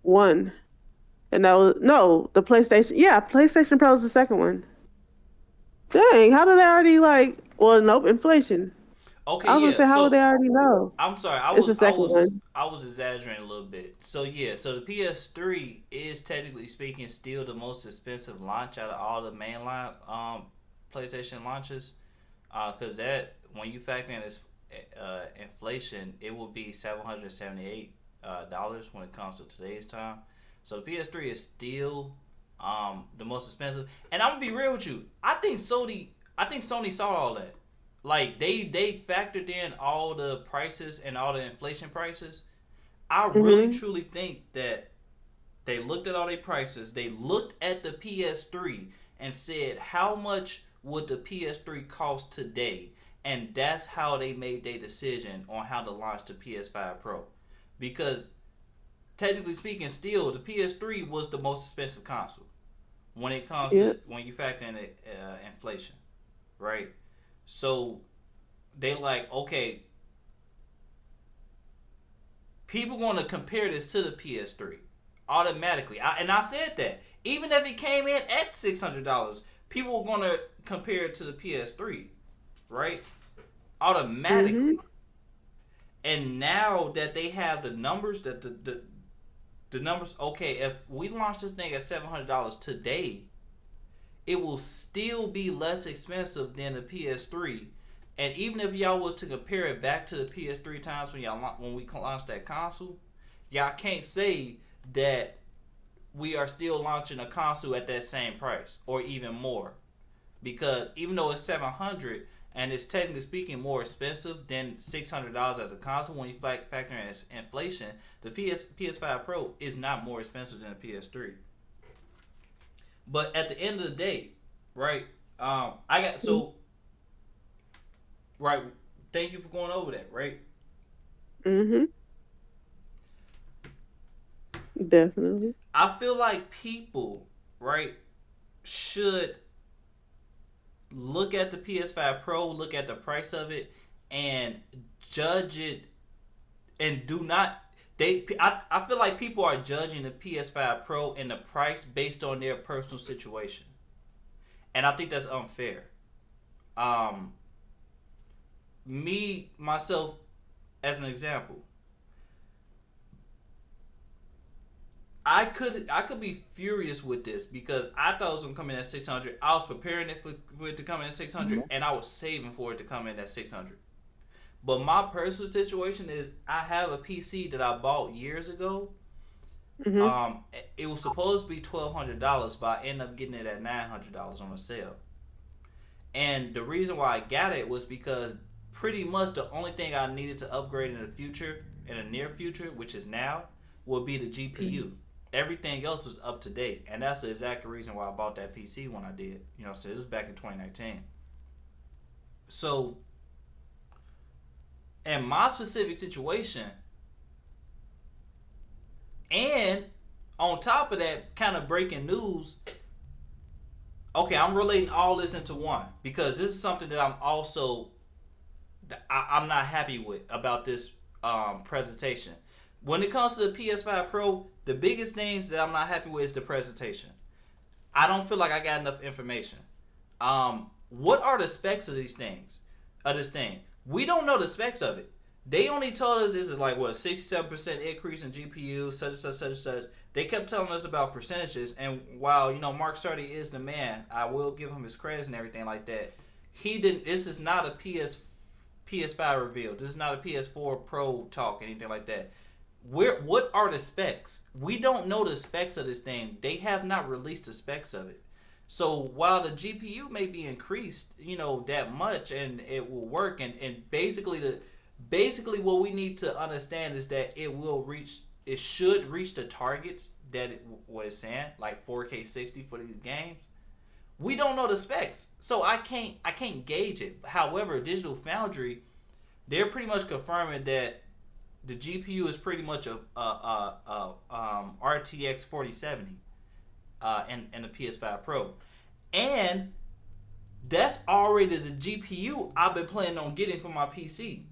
1. And that was, no, the PlayStation, yeah, PlayStation Pro is the second one. Dang, how did they already well, nope, inflation. Okay, I was yeah. gonna say, how would they So already know? I'm sorry. It's the second one. I was exaggerating a little bit. So yeah. So the PS3 is technically speaking still the most expensive launch out of all the mainline PlayStation launches. Because that when you factor in this inflation, it will be $778 when it comes to today's time. So the PS3 is still the most expensive. And I'm gonna be real with you. I think Sony saw all that. Like they factored in all the prices and all the inflation prices. I really truly think that they looked at all their prices. They looked at the PS3 and said, how much would the PS3 cost today? And that's how they made their decision on how to launch the PS5 Pro. Because technically speaking, still the PS3 was the most expensive console when it comes to when you factor in inflation, right? So they like, okay, people going to compare this to the PS3 automatically. I said that even if it came in at $600, people were going to compare it to the PS3, right? Automatically. And now that they have the numbers, that the numbers, okay, if we launch this thing at $700 today, it will still be less expensive than the PS3. And even if y'all was to compare it back to the PS3 times when we launched that console, y'all can't say that we are still launching a console at that same price or even more. Because even though it's $700 and it's technically speaking more expensive than $600 as a console, when you factor in inflation, the PS5 Pro is not more expensive than the PS3. But at the end of the day, right? Right. Thank you for going over that, right? Definitely. I feel like people, right, should look at the PS5 Pro, look at the price of it, and judge it, and do not. I feel like people are judging the PS5 Pro and the price based on their personal situation, and I think that's unfair. Myself, as an example, I could be furious with this because I thought it was gonna come in at $600. I was preparing it for it to come in at $600, and I was saving for it to come in at $600. But my personal situation is I have a PC that I bought years ago. It was supposed to be $1,200, but I ended up getting it at $900 on a sale. And the reason why I got it was because pretty much the only thing I needed to upgrade in the near future, which is now, would be the GPU. Everything else is up to date, and that's the exact reason why I bought that PC when I did. So it was back in 2019. So, in my specific situation, and on top of that, kind of breaking news. Okay, I'm relating all this into one because this is something that I'm not happy with about this presentation. When it comes to the PS5 Pro, the biggest things that I'm not happy with is the presentation. I don't feel like I got enough information. What are the specs of this thing? We don't know the specs of it. They only told us this is like what, a 67% increase in GPU, such and such, such and such. They kept telling us about percentages, and while Mark Sardi is the man, I will give him his credits and everything like that. He didn't. This is not a PS5 reveal. This is not a PS4 Pro talk, anything like that. What are the specs? We don't know the specs of this thing. They have not released the specs of it. So while the GPU may be increased, that much, and it will work, and basically what we need to understand is that it should reach the targets that what it's saying, like 4K 60 for these games. We don't know the specs, so I can't gauge it. However, Digital Foundry, they're pretty much confirming that the GPU is pretty much a RTX 4070 and the PS5 Pro, and that's already the GPU I've been planning on getting for my PC,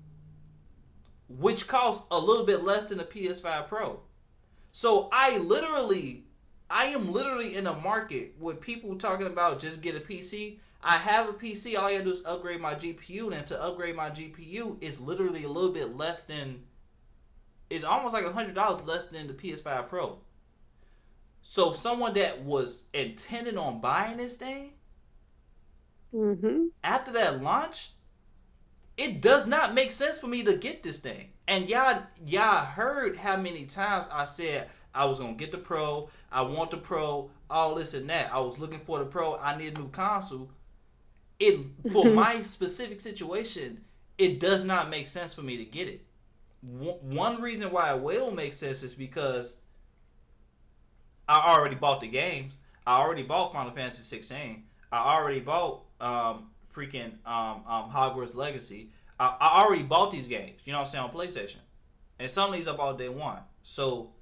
which costs a little bit less than the PS5 Pro. So I am literally in a market with people talking about just get a PC. I have a PC. All I gotta do is upgrade my GPU, and to upgrade my GPU is literally a little bit less than. It's almost like $100 less than the PS5 Pro. So someone that was intending on buying this thing, after that launch, it does not make sense for me to get this thing. And y'all heard how many times I said I was gonna get the Pro, I want the Pro, all this and that. I was looking for the Pro, I need a new console. For my specific situation, it does not make sense for me to get it. One reason why it will make sense is because I already bought the games. I already bought Final Fantasy 16. I already bought Hogwarts Legacy. I already bought these games, you know what I'm saying, on PlayStation. And some of these I bought day one. So,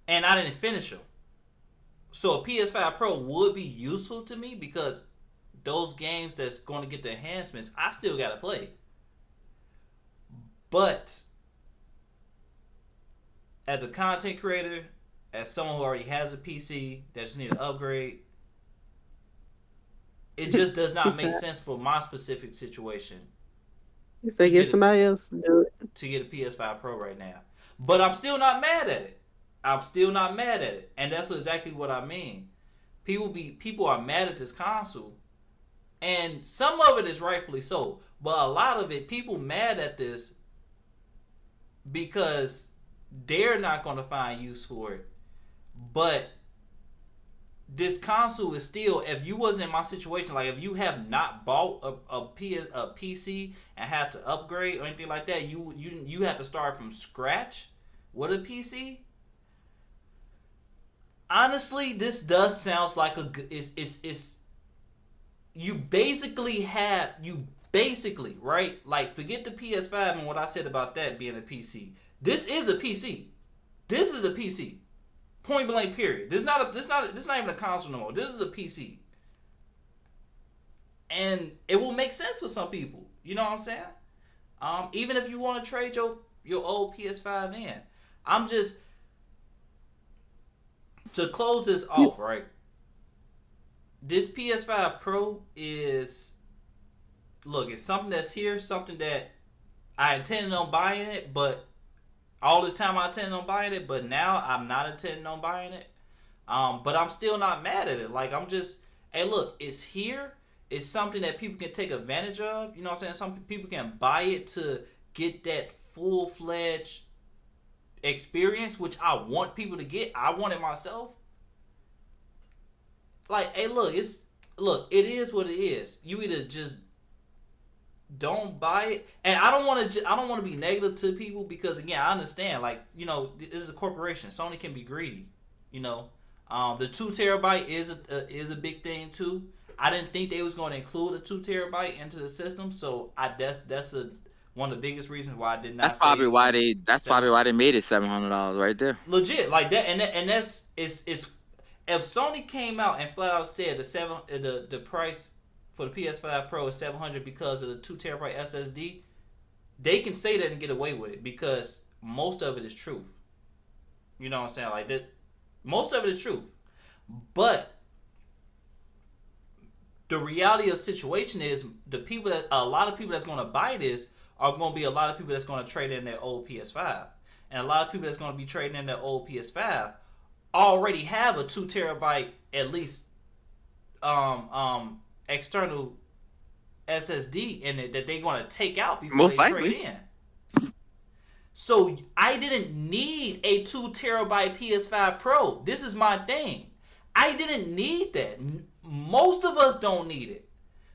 and I didn't finish them. So a PS5 Pro would be useful to me because those games that's going to get the enhancements, I still got to play. But as a content creator, as someone who already has a PC that just need an upgrade, it just does not make sense for my specific situation. You say get somebody else to do it. To get a PS5 Pro right now. But I'm still not mad at it. And that's exactly what I mean. People are mad at this console. And some of it is rightfully so. But a lot of it, people mad at this because they're not going to find use for it. But this console is still, if you wasn't in my situation, like if you have not bought a PC and had to upgrade or anything like that, you have to start from scratch with a PC. Honestly, this does sounds like it's you basically right, like forget the PS5 and what I said about that being a PC. This is a PC. This is a PC. Point blank. Period. This not even a console no more. This is a PC, and it will make sense for some people. You know what I'm saying? Even if you want to trade your old PS5 in, I'm just to close this off. Right. This PS5 Pro is it's something that's here, something that I intended on buying it, but. All this time I intended on buying it, but now I'm not intending on buying it. But I'm still not mad at it. Like, I'm just, hey, look, it's here. It's something that people can take advantage of. You know what I'm saying? Some people can buy it to get that full-fledged experience, which I want people to get. I want it myself. Like, hey, look, it is what it is. You either just don't buy it, and I don't want to be negative to people because again I understand, like, this is a corporation. Sony can be greedy, the 2 terabyte is a big thing too. I didn't think they was going to include a 2 terabyte into the system, so that's one of the biggest reasons why I did not. That's probably why they made it $700 right there. Legit, like that, and that's it's if Sony came out and flat out said the price for the PS5 Pro is $700 because of the 2 terabyte SSD, they can say that and get away with it because most of it is truth. You know what I'm saying? Like that, most of it is truth. But the reality of the situation is a lot of people that's going to buy this are going to be a lot of people that's going to trade in their old PS5, and a lot of people that's going to be trading in their old PS5 already have a 2 terabyte at least external SSD in it that they're gonna take out before Most they likely. trade in. So I didn't need a 2 terabyte PS5 Pro. This is my thing. I didn't need that. Most of us don't need it.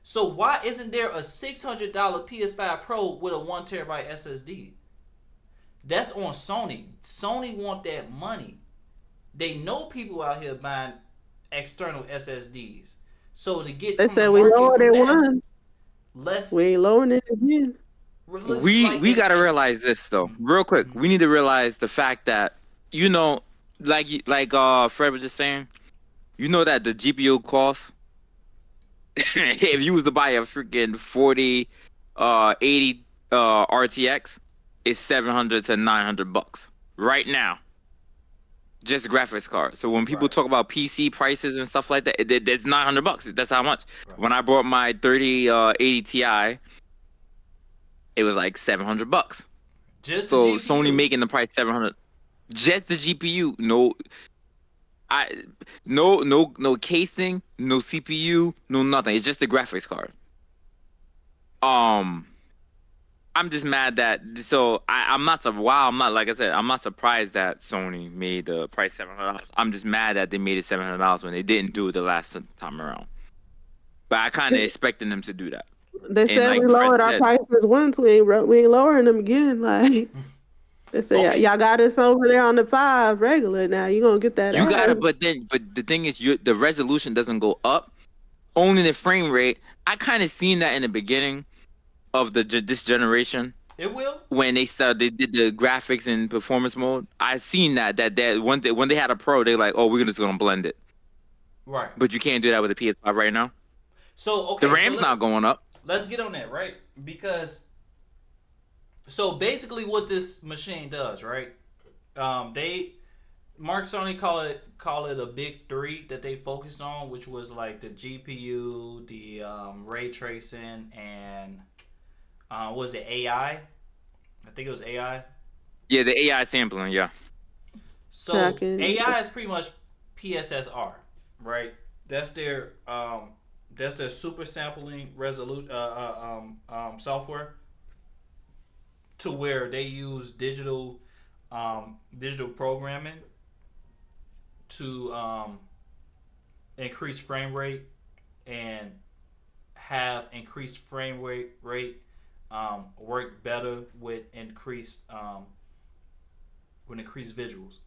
So why isn't there a $600 PS5 Pro with a 1 terabyte SSD? That's on Sony. Sony want that money. They know people out here buying external SSDs. So to get They from said the we market lowered from it that, one. let's We ain't lowering it again. We gotta realize this though, real quick. We need to realize the fact that like Fred was just saying, that the GPU costs. If you was to buy a freaking 4080 RTX, it's $700 to $900 right now. Just graphics card. So when people talk about PC prices and stuff like that, it's $900. That's how much. Right. When I bought my 3080 Ti, it was like $700. just So the GPU. Sony making the price $700. Just the GPU. No casing, no CPU, no nothing. It's just the graphics card. I'm just mad that I'm not like I said, I'm not surprised that Sony made the price $700. I'm just mad that they made it $700 when they didn't do it the last time around. But I kind of expected them to do that. They And said like we lowered Fred our said- prices once. We ain't lowering them again. Like they said, Okay. y'all got us over there on the 5 regular. Now you gonna get that. You gotta, ass. but the thing is, the resolution doesn't go up, only the frame rate. I kind of seen that in the beginning of this generation It will. when they did the graphics and performance mode. I seen that when they had a Pro, they like, oh, we're just gonna blend it. Right. But you can't do that with the PS5 right now. So okay. The RAM's not going up. Let's get on that, right? Because so basically what this machine does, right? Sony call it a big 3 that they focused on, which was like the GPU, the ray tracing, and was it AI? I think it was AI. Yeah, the AI sampling. Yeah. So Tracking. AI is pretty much PSSR, right? That's their super sampling software, to where they use digital programming to increase frame rate and have increased frame rate work better with increased visuals.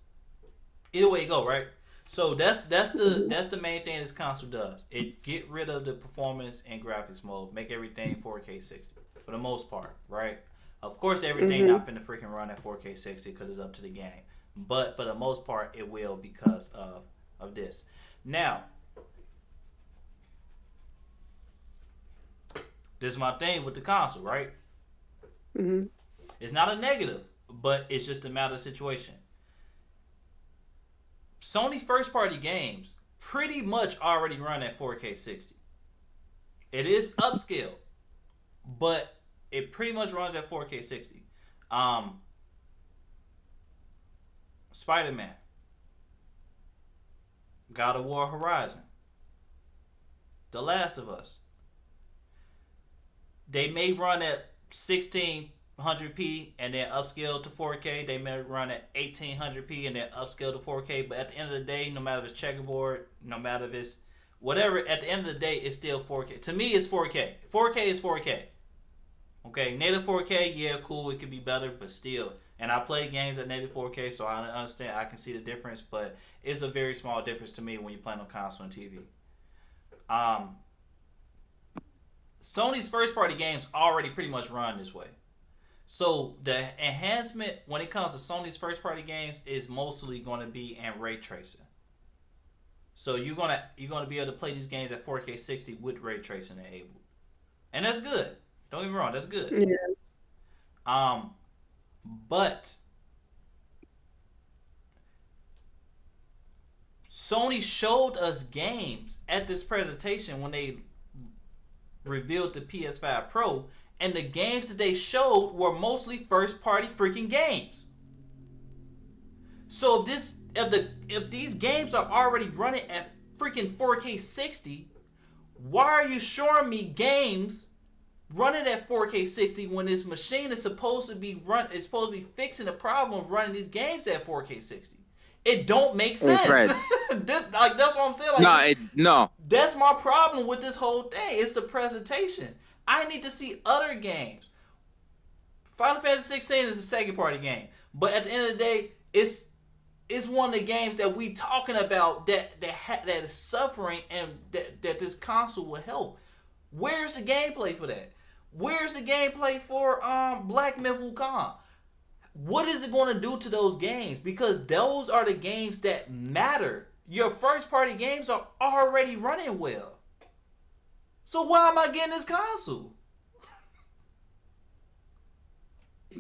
Either way you go, right? So that's the main thing this console does. It get rid of the performance and graphics mode, make everything 4K 60 for the most part, right? Of course, everything not finna freaking run at 4K 60 because it's up to the game, but for the most part, it will because of this. Now, this is my thing with the console, right? Mm-hmm. It's not a negative, but it's just a matter of situation. Sony's first party games pretty much already run at 4K 60. It is upscale, but it pretty much runs at 4K 60. Spider-Man, God of War Horizon, The Last of Us. They may run at 1600p and then upscale to 4K. They may run at 1800p and then upscale to 4K. But at the end of the day, no matter if it's checkerboard, no matter if it's whatever, at the end of the day, it's still 4K. To me, it's 4K. 4K is 4K. Okay, native 4K, yeah, cool, it could be better, but still. And I play games at native 4K, so I understand, I can see the difference, but it's a very small difference to me when you're playing on console and TV. Sony's first party games already pretty much run this way. So the enhancement when it comes to Sony's first party games is mostly going to be in ray tracing. So you're gonna be able to play these games at 4K 60 with ray tracing enabled, and that's good. Don't get me wrong, that's good. Yeah. But Sony showed us games at this presentation when they revealed the PS5 Pro, and the games that they showed were mostly first-party freaking games. So if these games are already running at freaking 4K 60, why are you showing me games running at 4K 60 when this machine is supposed to be fixing the problem of running these games at 4K 60. It don't make sense. Fred. That's what I'm saying. No. That's my problem with this whole thing. It's the presentation. I need to see other games. Final Fantasy 16 is a second party game, but at the end of the day, it's one of the games that we talking about that is suffering and that this console will help. Where's the gameplay for that? Where's the gameplay for Black Myth Wukong? What is it going to do to those games? Because those are the games that matter. Your first party games are already running well. So why am I getting this console?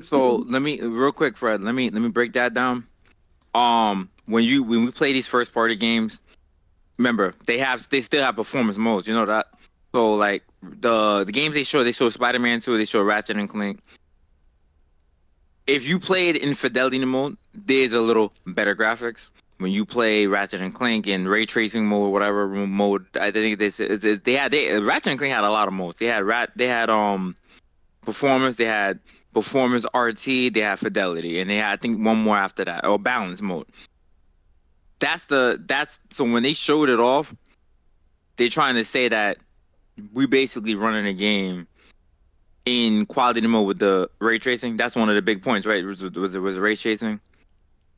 So let me real quick, Fred. Let me break that down. When we play these first party games, remember they still have performance modes. You know that. So like the games they show Spider-Man 2, they show Ratchet and Clank. If you play it in fidelity mode, there's a little better graphics. When you play Ratchet and Clank in ray tracing mode, whatever mode, I think Ratchet and Clank had a lot of modes. They had performance, they had performance RT, they had fidelity, and they had I think one more after that, or balance mode. So when they showed it off, they're trying to say that we basically running a game in quality mode with the ray tracing. That's one of the big points, right? Was ray tracing.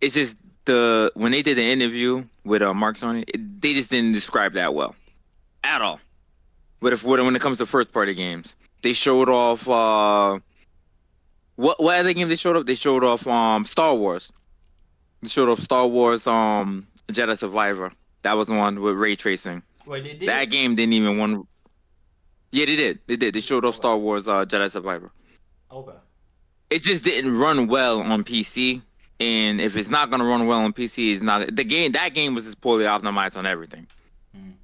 It's just when they did the interview with Mark Sony, they just didn't describe that well at all. But when it comes to first party games, they showed off what other game they showed off? They showed off Star Wars. They showed off Star Wars Jedi Survivor. That was the one with ray tracing. Wait, they did? That game didn't even want. Yeah, they did. They showed off Star Wars Jedi Survivor. Okay. It just didn't run well on PC. And if it's not gonna run well on PC, it's not the game. That game was just poorly optimized on everything. Mm.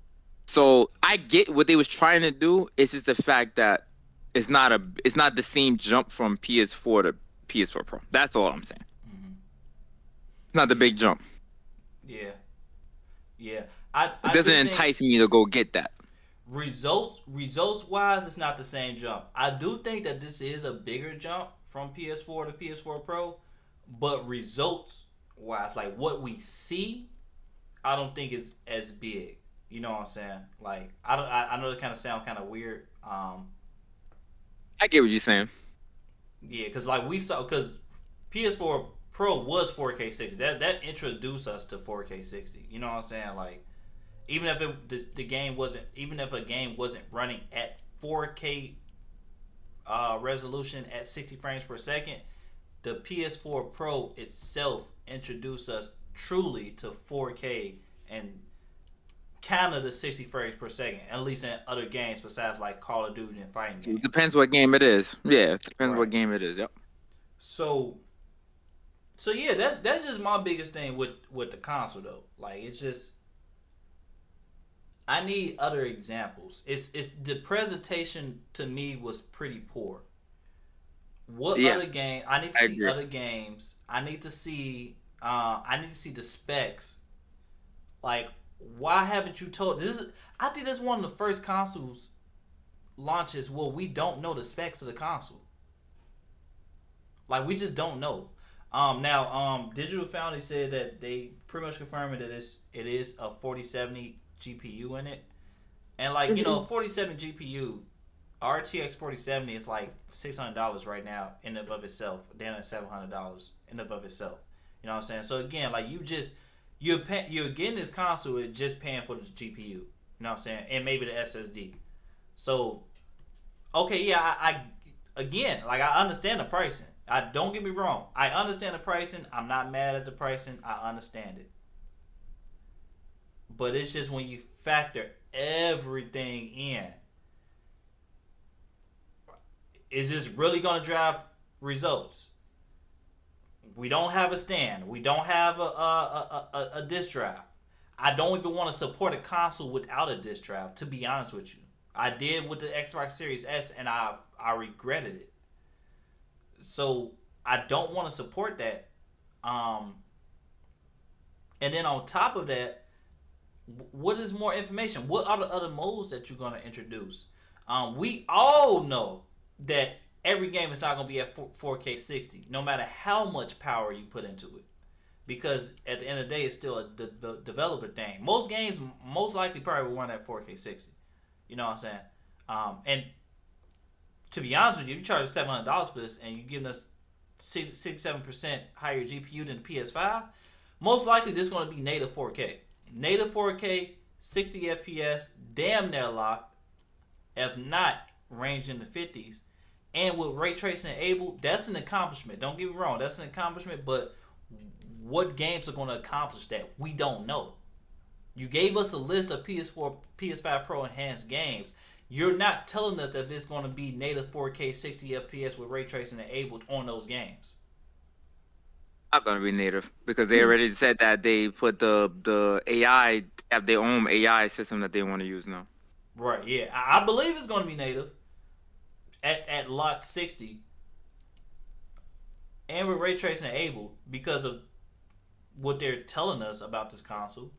So I get what they was trying to do. It's just the fact that it's not the same jump from PS4 to PS4 Pro. That's all I'm saying. Mm-hmm. It's not the big jump. Yeah. It doesn't entice me to go get that. Results wise, it's not the same jump. I do think that this is a bigger jump from PS4 to PS4 Pro. But results wise, like what we see, I don't think it's as big. You know what I'm saying? Like I know it kind of sound kind of weird. I get what you're saying. Yeah, because PS4 Pro was 4K 60. That introduced us to 4K 60. You know what I'm saying? Like even if a game wasn't running at 4K resolution at 60 frames per second. The PS4 Pro itself introduced us truly to 4K and kind of the 60 frames per second, at least in other games besides like Call of Duty and fighting games. It depends what game it is. Yeah, it depends what game it is. Yep. So yeah, that's just my biggest thing with the console though. Like it's just I need other examples. It's the presentation to me was pretty poor. Other game? I need to see other games. I need to see the specs. Like, why haven't you told I think this is one of the first consoles launches where we don't know the specs of the console. Like we just don't know. Now Digital Foundry said that they pretty much confirmed that it is a 4070 GPU in it. And like, you know, 4070 GPU RTX 4070 is like $600 right now in and of itself. Down at $700 in and of itself. You know what I'm saying? So again, like you're getting this console with just paying for the GPU. You know what I'm saying? And maybe the SSD. So okay, yeah, I again, like I understand the pricing. Don't get me wrong. I understand the pricing. I'm not mad at the pricing. I understand it. But it's just when you factor everything in. Is this really going to drive results? We don't have a stand. We don't have a disc drive. I don't even want to support a console without a disc drive, to be honest with you. I did with the Xbox Series S, and I regretted it. So I don't want to support that. And then on top of that, what is more information? What are the other modes that you're going to introduce? We all know that every game is not going to be at 4K 60, no matter how much power you put into it. Because at the end of the day, it's still a developer thing. Most games, most likely, probably will run at 4K 60. You know what I'm saying? And to be honest with you, you charge $700 for this, and you're giving us 6-7% higher GPU than the PS5. Most likely, this is going to be native 4K. Native 4K, 60 FPS, damn near locked. If not, range in the 50s. And with ray tracing enabled, that's an accomplishment. Don't get me wrong, that's an accomplishment, but what games are going to accomplish that? We don't know. You gave us a list of PS4, PS5 Pro enhanced games. You're not telling us that it's going to be native 4K 60 FPS with ray tracing enabled on those games. Not gonna be native because they already said that they put the AI, have their own AI system that they want to use now. Right, yeah. I believe it's going to be native at locked 60 and with ray tracing enabled because of what they're telling us about this console.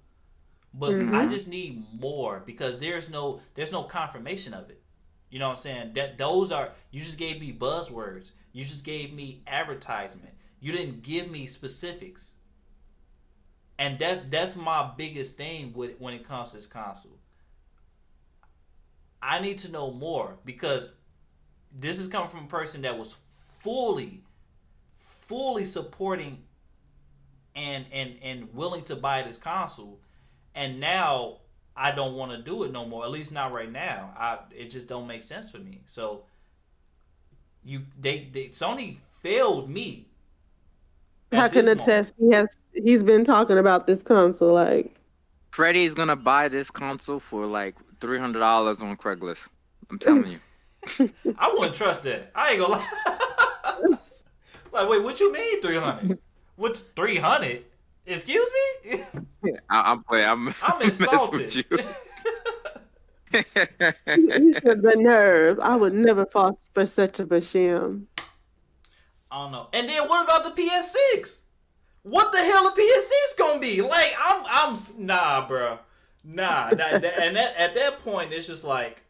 But I just need more because there's no confirmation of it. You know what I'm saying? That those are, you just gave me buzzwords. You just gave me advertisement. You didn't give me specifics. And that's my biggest thing when it comes to this console. I need to know more because this is coming from a person that was fully supporting and willing to buy this console, and now I don't want to do it no more. At least not right now. It just don't make sense for me. So Sony failed me. I can attest. He's been talking about this console like. Freddie's gonna buy this console for like $300 on Craigslist. I'm telling you. I wouldn't trust that. I ain't gonna lie. Like, wait, what you mean 300? What's 300? Excuse me? I'm playing. I'm insulted. He said the nerve. I would never fall for such a sham. I don't know. And then what about the PS6? What the hell the PS6 gonna be? Like, I'm nah, bro. Nah. And at that point, it's just like,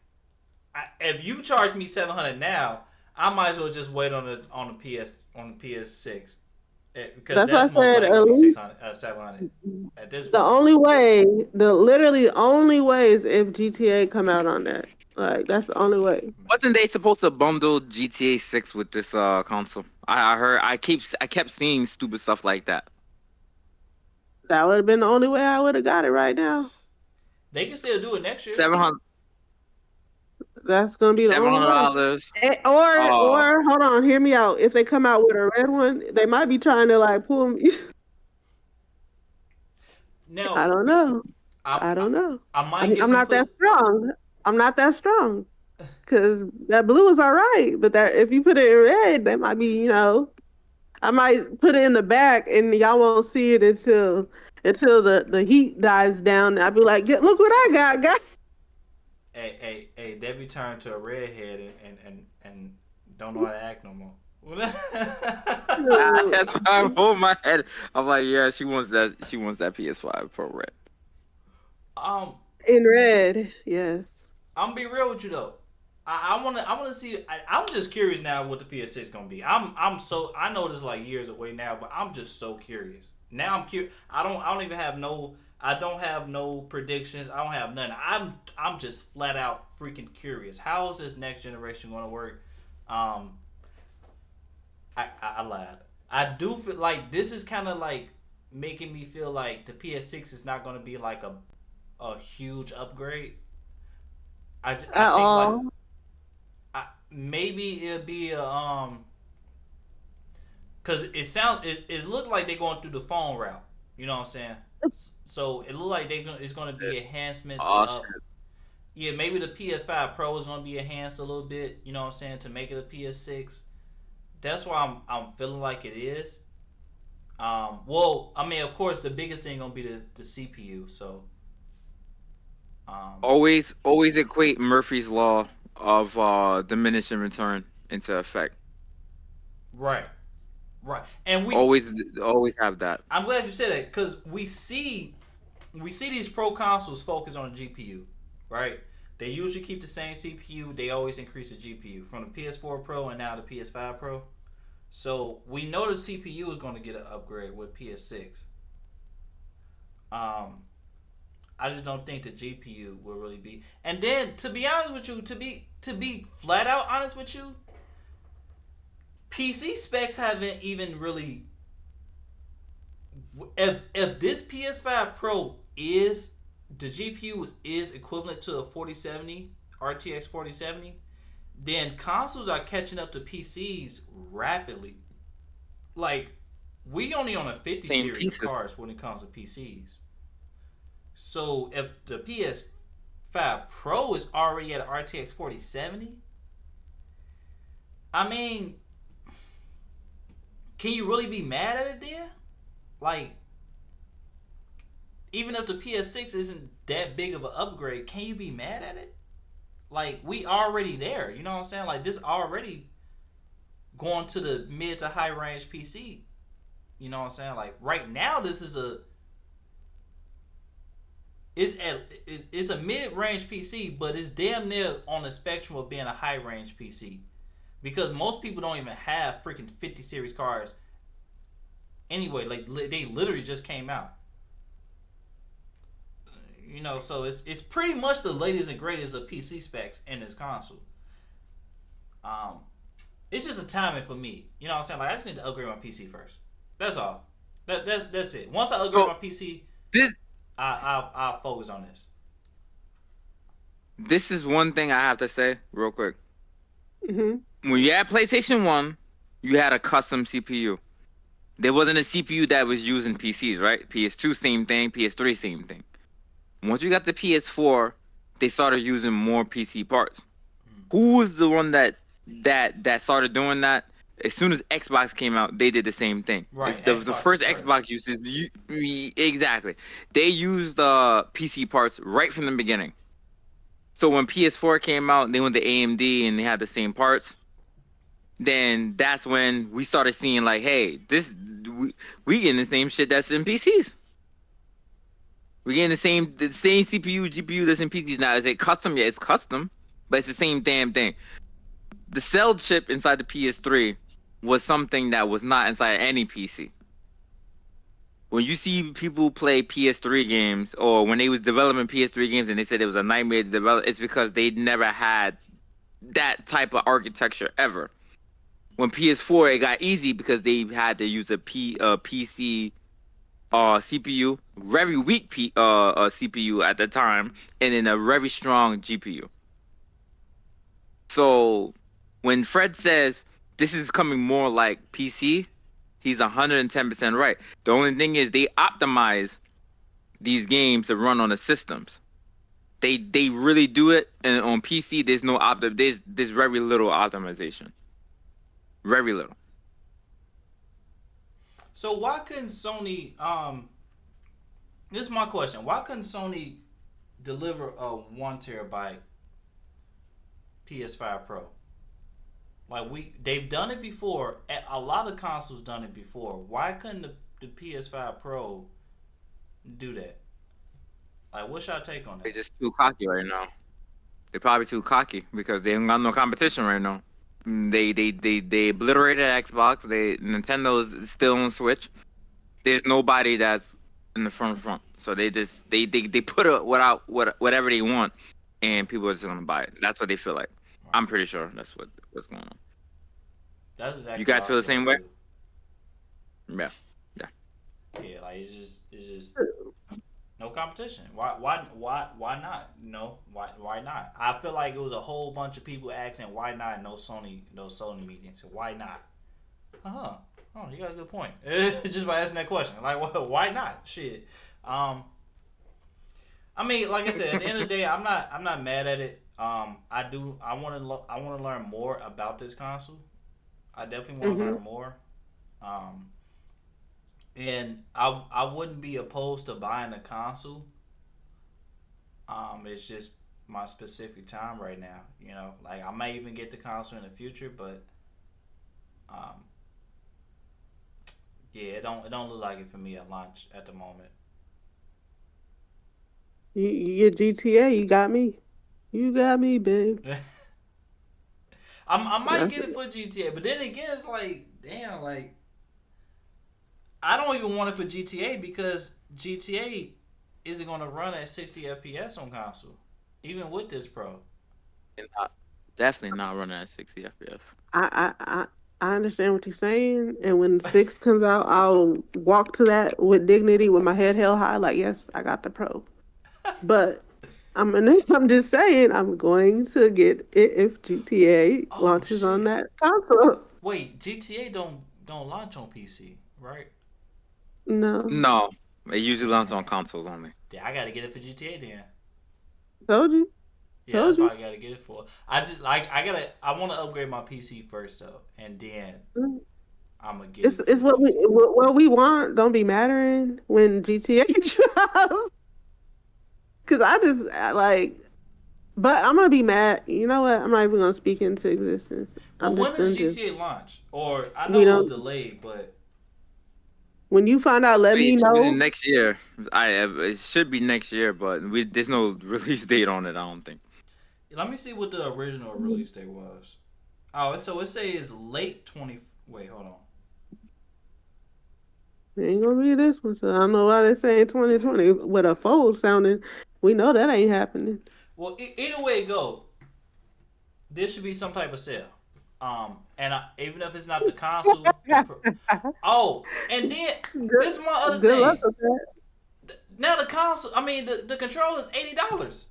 if you charge me $700 now, I might as well just wait on the PS6. Because that's what I said. At least $700 at this point. The only way is if GTA come out on that. Like, that's the only way. Wasn't they supposed to bundle GTA 6 with this console? I kept seeing stupid stuff like that. That would have been the only way I would have got it right now. They can still do it next year. $700. That's gonna be the $700. Or hold on, hear me out. If they come out with a red one, they might be trying to like pull me. Now, I don't know. I don't know. I'm not that strong. I'm not that strong. Cause that blue is all right, but that if you put it in red, that might be, I might put it in the back and y'all won't see it until the heat dies down. I'll be like, look what I got, guys. Hey, Debbie turned to a redhead and don't know how to act no more. That's why I'm holding my head. I'm like, yeah, she wants that PS5 Pro red. In red, yes. I'm gonna be real with you though. I wanna see. I'm just curious now what the PS6 gonna be. I know this is like years away now, but I'm just so curious. Now I'm curious. I don't even have no. I don't have no predictions. I don't have none. I'm just flat out freaking curious. How is this next generation gonna work? I lied. I do feel like this is kind of like making me feel like the PS6 is not gonna be like a huge upgrade. I think like maybe it'll be a because it looked like they're going through the phone route. You know what I'm saying? So it looked like it's going to be enhancements. Yeah, maybe the PS5 Pro is going to be enhanced a little bit. You know what I'm saying, to make it a PS6. That's why I'm feeling like it is. Well, I mean, of course, the biggest thing going to be the CPU. So. Always equate Murphy's law of diminishing return into effect. Right. And we always have that. I'm glad you said that because we see these pro consoles focus on the GPU, right? They usually keep the same CPU. They always increase the GPU from the PS4 Pro and now the PS5 Pro. So we know the CPU is going to get an upgrade with PS6. Um, I just don't think the GPU will really be. And then to be honest with you, to be flat out honest with you, PC specs haven't even really. If this PS5 Pro is the GPU is equivalent to a 4070 RTX 4070, then consoles are catching up to PCs rapidly. Like we only on a 50 Same series pieces. cars when it comes to PCs. So if the PS5 Pro is already at an RTX 4070, I mean, can you really be mad at it then? Like, even if the PS6 isn't that big of an upgrade, can you be mad at it? Like, we already there. You know what I'm saying? Like, this already going to the mid to high range PC. You know what I'm saying? Like, right now, this is it's a mid range PC, but it's damn near on the spectrum of being a high range PC. Because most people don't even have freaking 50 series cards. Anyway, like they literally just came out. You know, so it's pretty much the latest and greatest of PC specs in this console. It's just a timing for me. You know what I'm saying? Like I just need to upgrade my PC first. That's all. That's it. Once I upgrade my PC, This I'll focus on this. this is one thing I have to say real quick. Mm-hmm. When you had PlayStation 1, you had a custom CPU. There wasn't a CPU that was used in PCs, right? PS2, same thing. PS3, same thing. Once you got the PS4, they started using more PC parts. Who was the one that started doing that? As soon as Xbox came out, they did the same thing. Right, The Xbox first was first. Xbox uses exactly. They used the PC parts right from the beginning. So when PS4 came out, they went to AMD and they had the same parts. Then that's when we started seeing like, hey, we getting the same shit that's in PCs. We getting the same CPU, GPU that's in PCs now. Is it custom? Yeah, it's custom, but it's the same damn thing. The cell chip inside the PS3 was something that was not inside any PC. When you see people play PS3 games, or when they was developing PS3 games and they said it was a nightmare to develop, it's because they never had that type of architecture ever. When PS4, it got easy because they had to use a PC CPU, very weak CPU at the time, and then a very strong GPU. So when Fred says this is coming more like PC, he's 110% right. The only thing is they optimize these games to run on the systems. They really do it, and on PC there's very little optimization. Very little. So why couldn't Sony? This is my question. Why couldn't Sony deliver a 1 TB PS5 Pro? Like they've done it before. A lot of consoles done it before. Why couldn't the PS5 Pro do that? Like, what's your take on They're that? just too cocky right now. They're probably too cocky because they ain't got no competition right now. They obliterated Xbox. Nintendo's still on Switch. There's nobody that's in the front. So they put it whatever they want, and people are just gonna buy it. That's what they feel like. I'm pretty sure that's what's going on. That's exactly. You guys how I feel the same way? too. Yeah. Yeah, like it's just no competition. Why not? No, why not? I feel like it was a whole bunch of people asking why not no Sony meetings. Why not? Oh, you got a good point. Just by asking that question, like why not? Shit. I mean, like I said, at the end of the day, I'm not mad at it. I want to learn more about this console. I definitely want to learn more. And I wouldn't be opposed to buying a console. It's just my specific time right now. You know, like I may even get the console in the future, but yeah, it don't look like it for me at launch at the moment. Your GTA, you got me. You got me, babe. I might That's get it it. for GTA, but then again, it's like, damn, like I don't even want it for GTA because GTA isn't going to run at 60 FPS on console, even with this Pro. And not, definitely not running at 60 FPS. I understand what you're saying, and when six comes out, I'll walk to that with dignity, with my head held high, like yes, I got the pro. But I'm just saying, I'm going to get it if GTA Oh launches on shit! that console. Wait, GTA don't launch on PC, right? No, No, it usually lands on Damn. consoles only. Yeah, I gotta get it for GTA then. told you, Yeah, told that's you. why I gotta get it for. I just like I want to upgrade my PC first though, and then I'm gonna get it for It's what GTA. what we want. Don't be mattering when GTA drops. Cause I just like, but I'm gonna be mad. You know what? I'm not even gonna speak into existence. Well, I'm when just does gonna just GTA launch? Or I we know it was don't. delayed, but When you find out, let me It should be know. next year. It should be next year, but there's no release date on it. I don't think. let me see what the original release date was. Oh, so it says late 20. Wait, hold on. It ain't gonna be this one. So I don't know why they saying 2020 with a fold sounding. We know that ain't happening. Well, either way it go, this should be some type of sale. And even if it's not the console, oh, and then Good, this is my other good luck thing. with that. Now the console, I mean the controller is $80.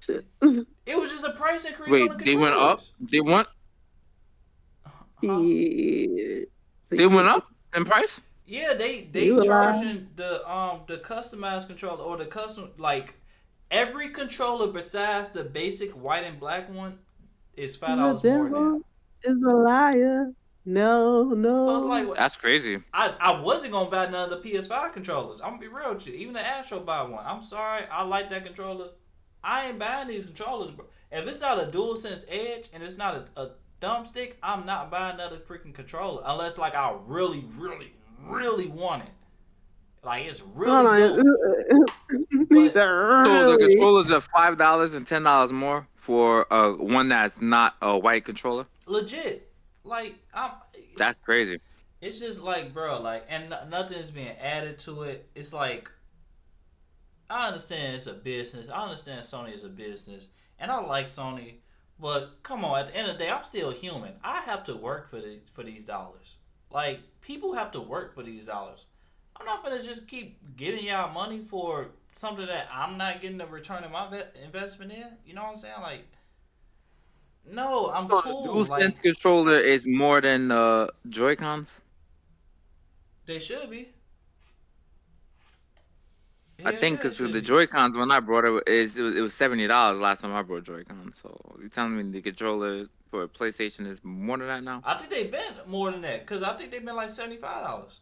Shit. It was just a price increase on the Wait, they went up. controllers. Huh? Yeah. So They went up in price. Yeah, they you alive? charging the customized controller or the custom like every controller besides the basic white and black one is five The dollars more now. devil is a liar. No, So it's no. like That's crazy. I wasn't gonna buy none of the PS5 controllers. I'm gonna be real with you. Even the Astro buy one. I'm sorry, I like that controller. I ain't buying these controllers, bro. If it's not a DualSense Edge and it's not a thumbstick, I'm not buying another freaking controller unless like I really, really, really want it. Like it's Hold really dope. on. He But said, So the really? controllers are $5 and $10 more for one that's not a white controller. legit, like I'm. That's crazy. It's just like, bro, like, and nothing is being added to it. It's like I understand it's a business. I understand Sony is a business, and I like Sony. But come on, at the end of the day, I'm still human. I have to work for these dollars. Like people have to work for these dollars. I'm not gonna just keep giving y'all money for something that I'm not getting a return of my investment in. You know what I'm saying? Like, no, I'm So the cool. DualSense Like controller is more than Joy Cons. they should be. I Yeah, think yeah, it because should the be. Joy Cons when I brought it was $70 last time I brought Joy Cons. So you telling me the controller for PlayStation is more than that now? I think they've been more than that because I think they've been like $75.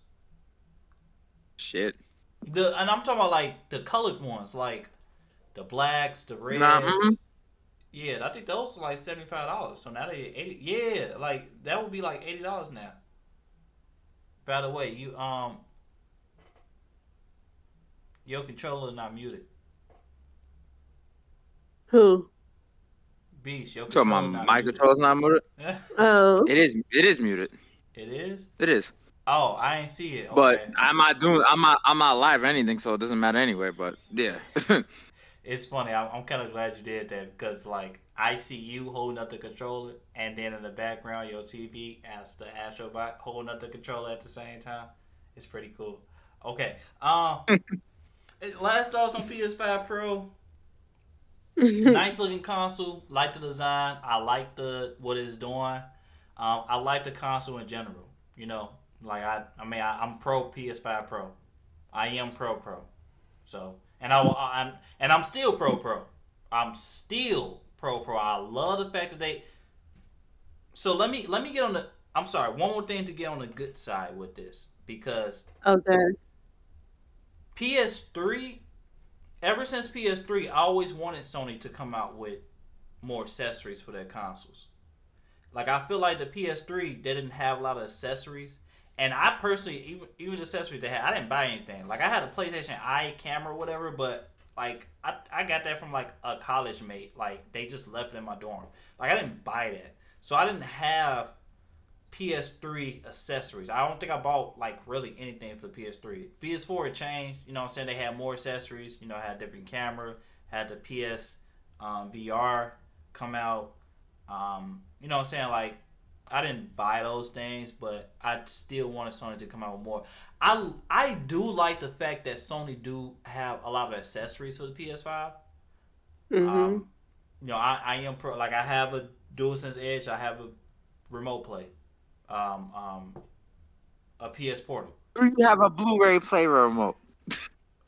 Shit. And I'm talking about like the colored ones, like the blacks, the Nah. reds. Yeah, I think those are like $75. So now they 80. Yeah, like that would be like $80 now. By the way, your controller not muted. Who? Beast, your So controller not my muted. controller's not muted. it Oh. It is muted. is. It is. Oh, I ain't see it. But Okay. I'm not live or anything, so it doesn't matter anyway. But yeah. It's funny. I'm kind of glad you did that because like I see you holding up the controller, and then in the background your TV as the Astrobot holding up the controller at the same time. It's pretty cool. Okay. Last thoughts on PS5 Pro. Nice looking console. Like the design. I like the what it's doing. I like the console in general. You know, like I'm pro PS5 Pro. I am pro. So and I'm still pro. I'm still pro. I love the fact that they. So let me get on the. I'm sorry. One more thing to get on the good side with this because Okay. PS3. Ever since PS3, I always wanted Sony to come out with more accessories for their consoles. Like I feel like the PS3 they didn't have a lot of accessories, and I personally even the accessories they had, I didn't buy anything. Like I had a PlayStation Eye camera or whatever, but I got that from like a college mate. Like they just left it in my dorm. Like I didn't buy that, so I didn't have PS3 accessories. I don't think I bought like really anything for the PS3. PS4 it changed. You know what I'm saying? They had more accessories. You know, had different camera, had the PS VR come out. You know what I'm saying? Like I didn't buy those things, but I still wanted Sony to come out with more. I do like the fact that Sony do have a lot of accessories for the PS5. Mm-hmm. You know, I am pro. Like I have a DualSense Edge. I have a remote play. Um, um, a PS Portal. You have a Blu-ray player remote.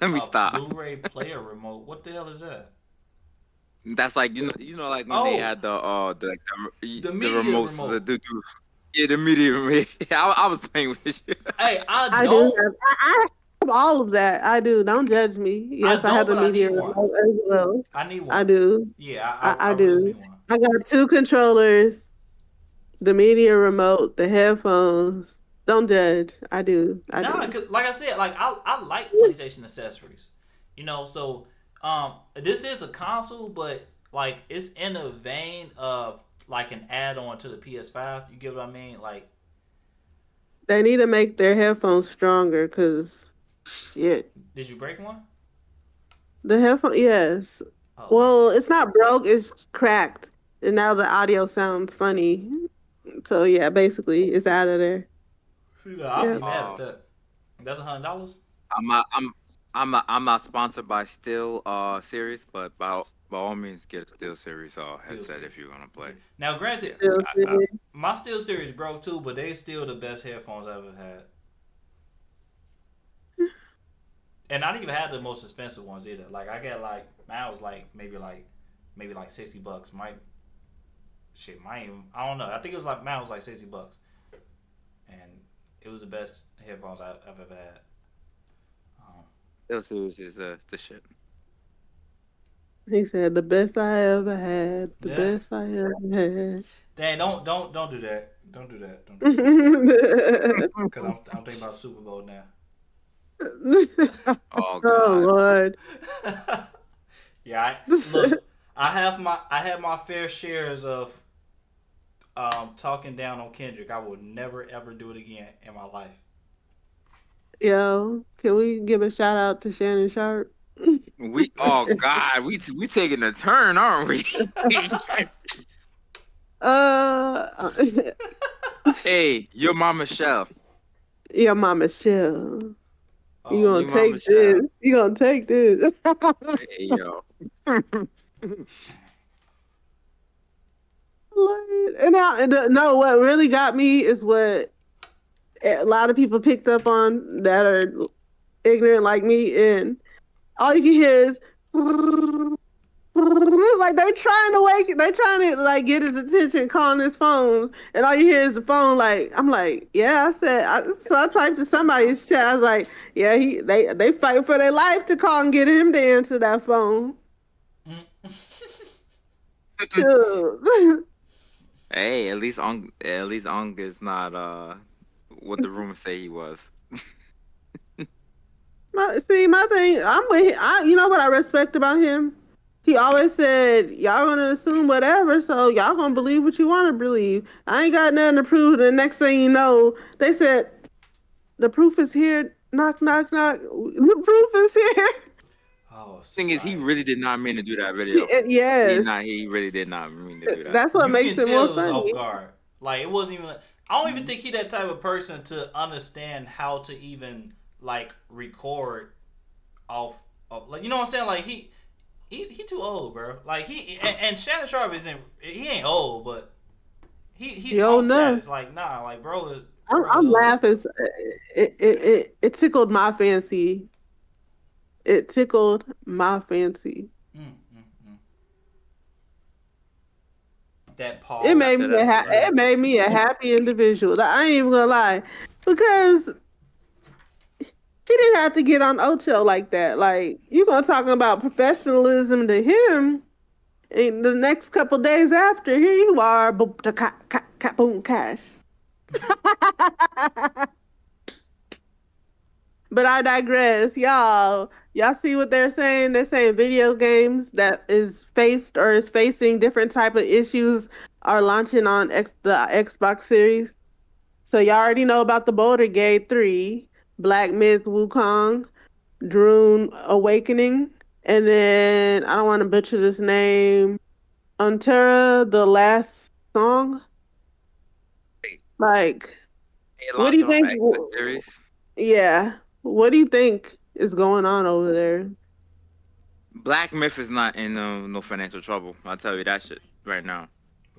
Let me A stop. Blu-ray player remote. What the hell is that? That's like like when they Oh, had the like the the media remotes, remote. yeah, the media remote. I was playing with you. Hey, I I do don't. have. I have all of that. I do. Don't judge me. I Yes, I have don't, the but I media need one. remote as well. I need I one. do. Yeah, I I really do. need one. I got 2 controllers, the media remote, the headphones. Don't judge. I do. I Nah, do. cause like I said, like I like PlayStation accessories. You know, so this is a console, but like it's in the vein of like an add-on to the PS5. You get what I mean? Like, They need to make their headphones stronger because shit. did you break one? The headphone, yes. Oh, Well, it's not broke, it's cracked. And now the audio sounds funny. So yeah, basically it's out of there. see, I'll Yeah. be mad at that. That's $100. I'm not I'm not sponsored by Steel series, but by all means get a Steel series Steel headset Series. if you're gonna Yeah. play. Now, granted, Still I, sitting. my Steel Series broke too, but they still the best headphones I ever had. And I didn't even have the most expensive ones either. Like I got like mine was like maybe like $60. Might shit, mine even, I don't know. I think it was like mine was like $60, and it was the best headphones I've ever had. Um, Steel series is the shit. He said the best I ever had. The yeah. best I ever had. Dang, don't do that. Don't do that. Don't do that. Cause I'm thinking about Super Bowl now. Oh Oh God. Lord. Yeah, look, I have my fair shares of talking down on Kendrick. I will never ever do it again in my life. Yo, can we give a shout out to Shannon Sharp? Oh God, we taking a turn, aren't we? Uh, Hey, your mama Michelle. your mama Michelle. You Oh, gonna Your mama take this. Michelle. You gonna take this. Hey yo. Lord. No, what really got me is what a lot of people picked up on that are ignorant like me, and all you can hear is like they trying to like get his attention, calling his phone, and all you hear is the phone. Like I'm like, yeah, so I typed to somebody's chat. I was like, yeah, they fight for their life to call and get him to answer that phone too. Hey, at least Ong is not what the rumors say he was. My thing, I'm with. You know what I respect about him? He always said, "Y'all gonna assume whatever, so y'all gonna believe what you want to believe. I ain't got nothing to prove." The next thing you know, they said, "The proof is here. Knock, knock, knock. The proof is here." oh, Thing is, he society. really did not mean to do that video. Yes, He really did not mean to do that. that's what You makes can it more tell it was off funny. guard. Like it wasn't even. I don't even think he that type of person to understand how to even like record off like you know what I'm saying. Like he too old, bro. Like and Shannon Sharp isn't. He ain't old, but he's Yo, on no, status. Like nah, like bro is I'm old. laughing. It tickled my fancy. It tickled my fancy. Mm, mm, mm. That It pause. made After me that, right? it made me a happy individual. Like, I ain't even gonna lie, because he didn't have to get on Ocho like that. Like you gonna talking about professionalism to him, and the next couple days after, here you are, boom, boom, cash. But I digress, y'all. Y'all see what they're saying? They're saying video games that is faced or is facing different type of issues are launching on the Xbox Series. So y'all already know about the Boulder Gate 3, Black Myth Wukong, Drune Awakening, and then I don't want to butcher this name, Untera, the last song. Wait, Like, they what do you launching on think? the Xbox Series. Yeah, what do you think is going on over there? Black Myth is not in no financial trouble. I'll tell you that shit right now.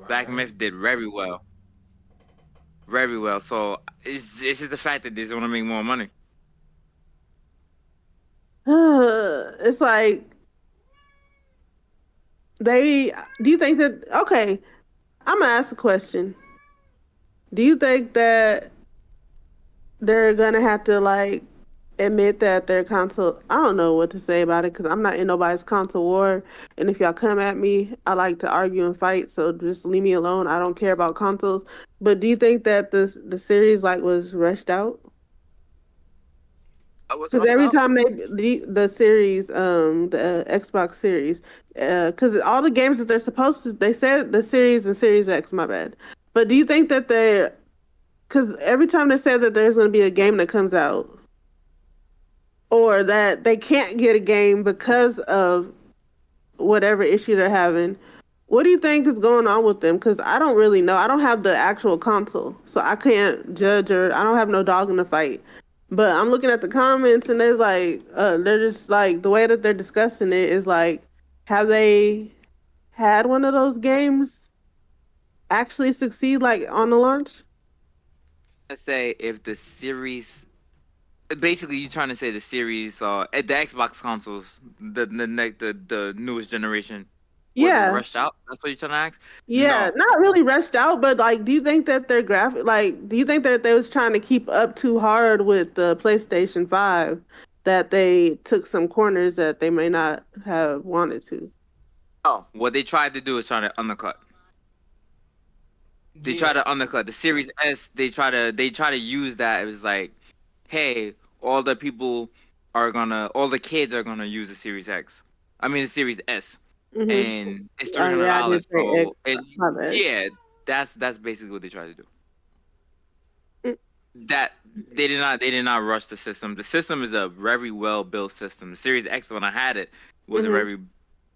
Black Right. Myth did very well, very well. So it's just the fact that they just want to make more money. It's like they. Do you think that? Okay, I'm gonna ask a question. Do you think that they're gonna have to like admit that their console? I don't know what to say about it because I'm not in nobody's console war. And if y'all come at me, I like to argue and fight. So just leave me alone. I don't care about consoles. But do you think that the series like was rushed out? I was Because rushed every out. time the series, the Xbox series, because all the games that they're supposed to, they said the series and Series X, my bad. But do you think that they, because every time they say that there's going to be a game that comes out, or that they can't get a game because of whatever issue they're having, what do you think is going on with them? Because I don't really know. I don't have the actual console, so I can't judge or I don't have no dog in the fight. But I'm looking at the comments and there's like, they're just like the way that they're discussing it is like, have they had one of those games actually succeed like on the launch? Let's say if the series, basically you're trying to say the series, at the Xbox consoles, the newest generation, was it Yeah, rushed out? That's what you're trying to ask? yeah, No. not really rushed out, but like, do you think that their graphic, like, do you think that they was trying to keep up too hard with the PlayStation 5 that they took some corners that they may not have wanted to? Oh, what they tried to do is try to undercut. They try Yeah. to undercut the Series S. They try to use that. It was like, hey, all the kids are gonna use the Series X. I mean the Series S, Mm-hmm. and it's three Oh hundred yeah, I did dollars. say X. So My bad. yeah, that's basically what they try to do. Mm, That they did not rush the system. The system is a very well built system. The Series X, when I had it, was a mhm, very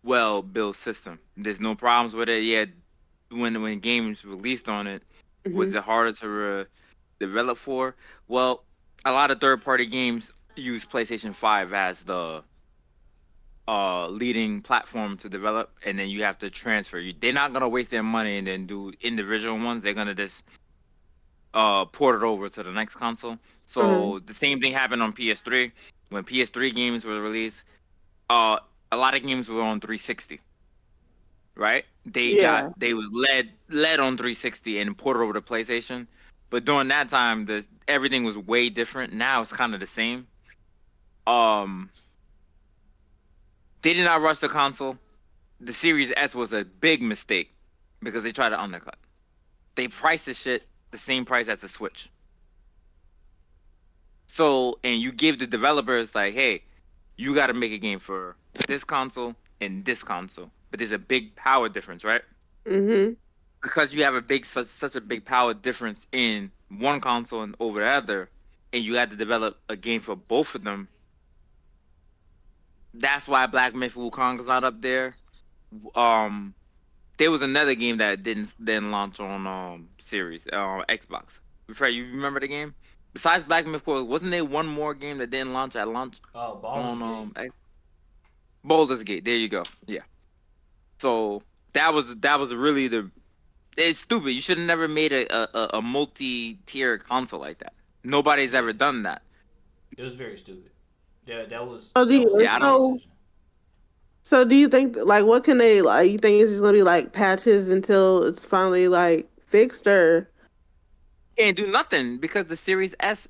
well built system. There's no problems with it. Yeah, when games released on it, was mhm, it harder to develop for? Well, a lot of third party games use PlayStation 5 as the leading platform to develop, and then you have to transfer. They're not gonna waste their money and then do individual ones. They're gonna just port it over to the next console. mhm. So the same thing happened on PS3 when PS3 games were released. Uh, a lot of games were on 360, right? Yeah. They was led on 360 and ported over to PlayStation. But during that time, everything was way different. Now it's kind of the same. Um, they did not rush the console. The Series S was a big mistake because they tried to undercut. They priced the shit the same price as the Switch. So, and you give the developers like, hey, you got to make a game for this console and this console, but there's a big power difference, right? Mhm. Because you have such a big power difference in one console and over the other, and you had to develop a game for both of them. That's why Black Myth Wukong is not up there. Um, there was another game that didn't launch on series Xbox. Trey, you remember the game? Besides Black Myth Wukong, wasn't there one more game that didn't launch at launch Oh, Baldur's on Gate. Baldur's Gate? There you go. Yeah. So that was really the. It's stupid. You should have never made a multi-tier console like that. Nobody's Yeah. ever done that. It was very stupid. Yeah, that was So do that was a you, Yeah, I bad don't. so decision. so do you think like what can they like? You think it's just gonna be like patches until it's finally like fixed or? Can't do nothing because the Series S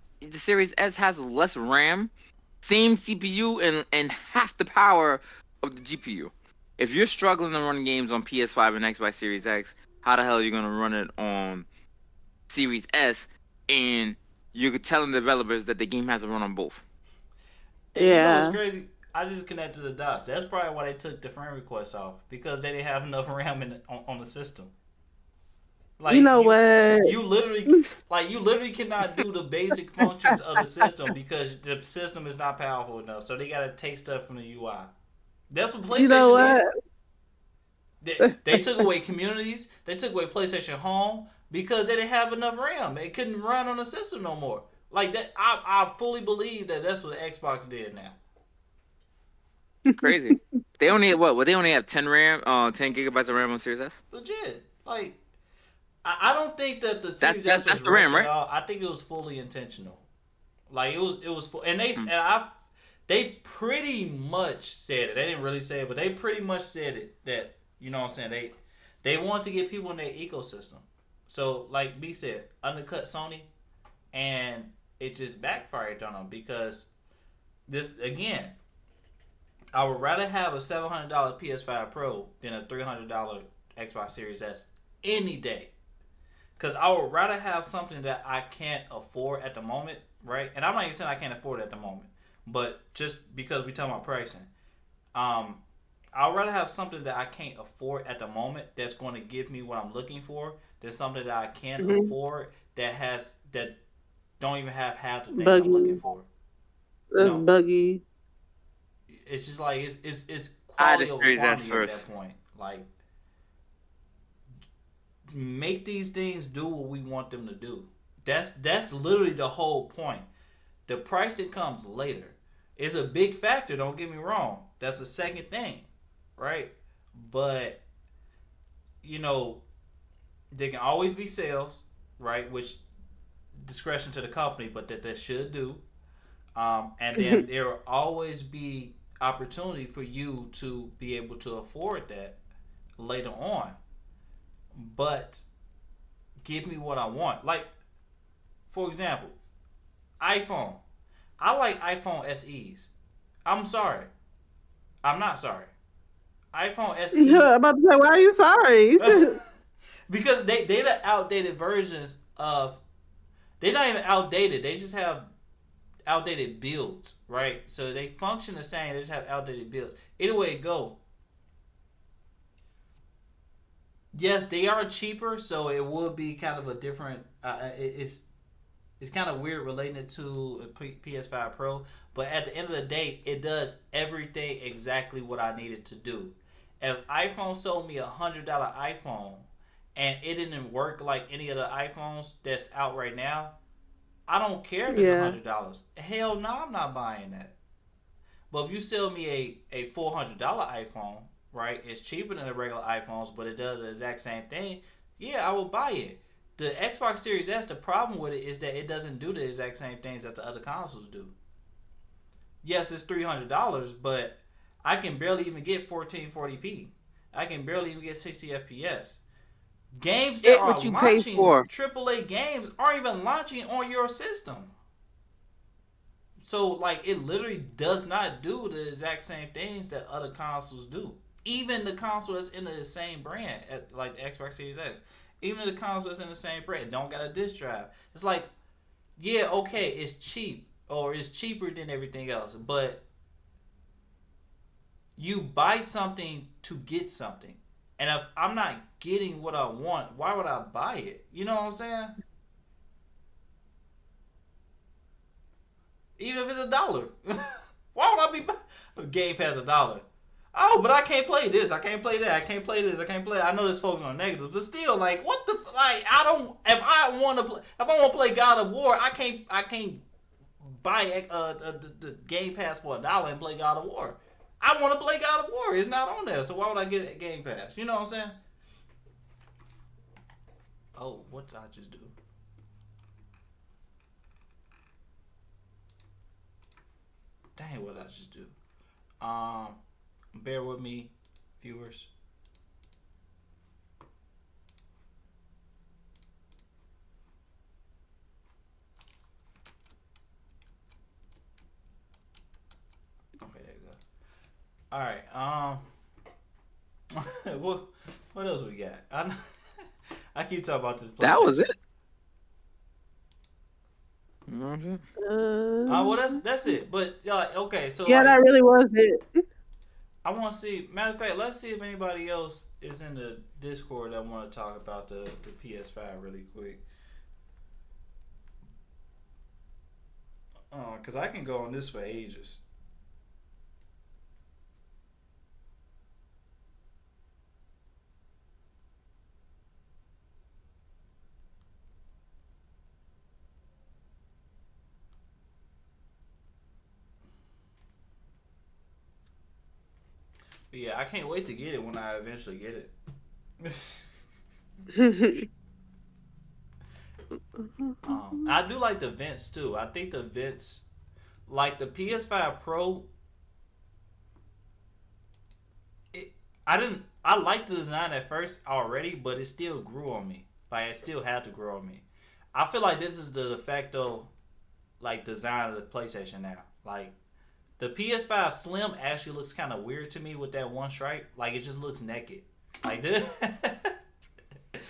has less RAM, same CPU, and half the power of the GPU. If you're struggling to run games on PS5 and Xbox Series X, how the hell are you gonna run it on Series S? And you're telling developers that the game has to run on both. And you know what's Yeah. crazy? I just connected the dots. That's probably why they took the friend request off because they didn't have enough RAM on the system. You Like know what? you literally you literally cannot do the basic functions of the system because the system is not powerful enough. So they gotta take stuff from the UI. That's what You know PlayStation what? did. They took away communities. They took away PlayStation Home because they didn't have enough RAM. They couldn't run on the system no more. Like that, I fully believe that that's what Xbox did now. Crazy. They only have what? Well, they only have 10 gigabytes of RAM on Series S. Legit. Like I don't think that the That's Series that's S was that's the RAM, rushed at right? all. I think it was fully intentional. Like it was full, and Hmm. they pretty much said it. They didn't really say it, but they pretty much said it that you know what I'm saying they want to get people in their ecosystem. So like B said, undercut Sony, and it just backfired on them because this again. I would rather have a $700 PS5 Pro than a $300 Xbox Series S any day. Because I would rather have something that I can't afford at the moment, right? And I'm not even saying I can't afford it at the moment, but just because we talking about pricing, I'd rather have something that I can't afford at the moment that's going to give me what I'm looking for than something that I can Mhm. afford that don't even have half the things I'm looking Buggy. for. You That's know, buggy. it's just like it's I quality just over Series S quantity at first. that point. Like make these things do what we want them to do. That's literally the whole point. The pricing comes later. It's a big factor, don't get me wrong. That's the second thing, right? But you know, there can always be sales, right? Which discretion to the company, but that they should do. And then there will always be opportunity for you to be able to afford that later on. But give me what I want. Like, for example, iPhone. I like iPhone SEs. I'm sorry. I'm not sorry. iPhone Yeah, SE I'm about to say, why are you sorry? because they the outdated versions of they're not even outdated. They just have outdated builds, right? So they function the same. They just have outdated builds. Either way it go, yes, they are cheaper, so it would be kind of a different. It's kind of weird relating it to a PS5 Pro, but at the end of the day, it does everything exactly what I needed to do. If iPhone sold me $100 iPhone and it didn't work like any of the iPhones that's out right now, I don't care if it's Yeah. $100. Hell no, I'm not buying that. But if you sell me a $400 iPhone, right, it's cheaper than the regular iPhones, but it does the exact same thing. Yeah, I will buy it. The Xbox Series S, the problem with it is that it doesn't do the exact same things that the other consoles do. Yes, it's $300, but I can barely even get 1440p. I can barely even get 60 FPS. Games that Get are what you pay launching, for. AAA games, aren't even launching on your system. So, like, it literally does not do the exact same things that other consoles do. Even the console that's in the same brand, like the Xbox Series X, even the console that's in the same brand, don't got a disc drive. It's like, yeah, okay, it's cheap, or it's cheaper than everything else, but you buy something to get something. And if I'm not getting what I want, why would I buy it? You know what I'm saying? Even if it's $1. Why would I be buying Game Pass $1? Oh, but I can't play this. I can't play that. I can't play this. I can't play that. I know this focus on negatives, but still, like, what the like? I don't. If I want to play, if I want to play God of War, I can't. I can't buy the Game Pass for $1 and play God of War. I want to play God of War. It's not on there, so why would I get a Game Pass? You know what I'm saying? Oh, what did I just do? Dang, what did I just do? Bear with me, viewers. Okay, there you go. All right. What else we got? I keep talking about this That PlayStation. was it. You know what I'm saying? Well, that's it. But okay, so Yeah, like, that really was it. I want to see. Matter of fact, let's see if anybody else is in the Discord that want to talk about the PS5 really quick. Cause I can go on this for ages. But yeah, I can't wait to get it when I eventually get it. I do like the vents too. I think the vents, like the PS5 Pro, it, I didn't. I liked the design at first already, but it still grew on me. Like it still had to grow on me. I feel like this is the de facto like design of the PlayStation now. Like the PS5 Slim actually looks kind of weird to me with that one stripe. Like it just looks naked. Like this.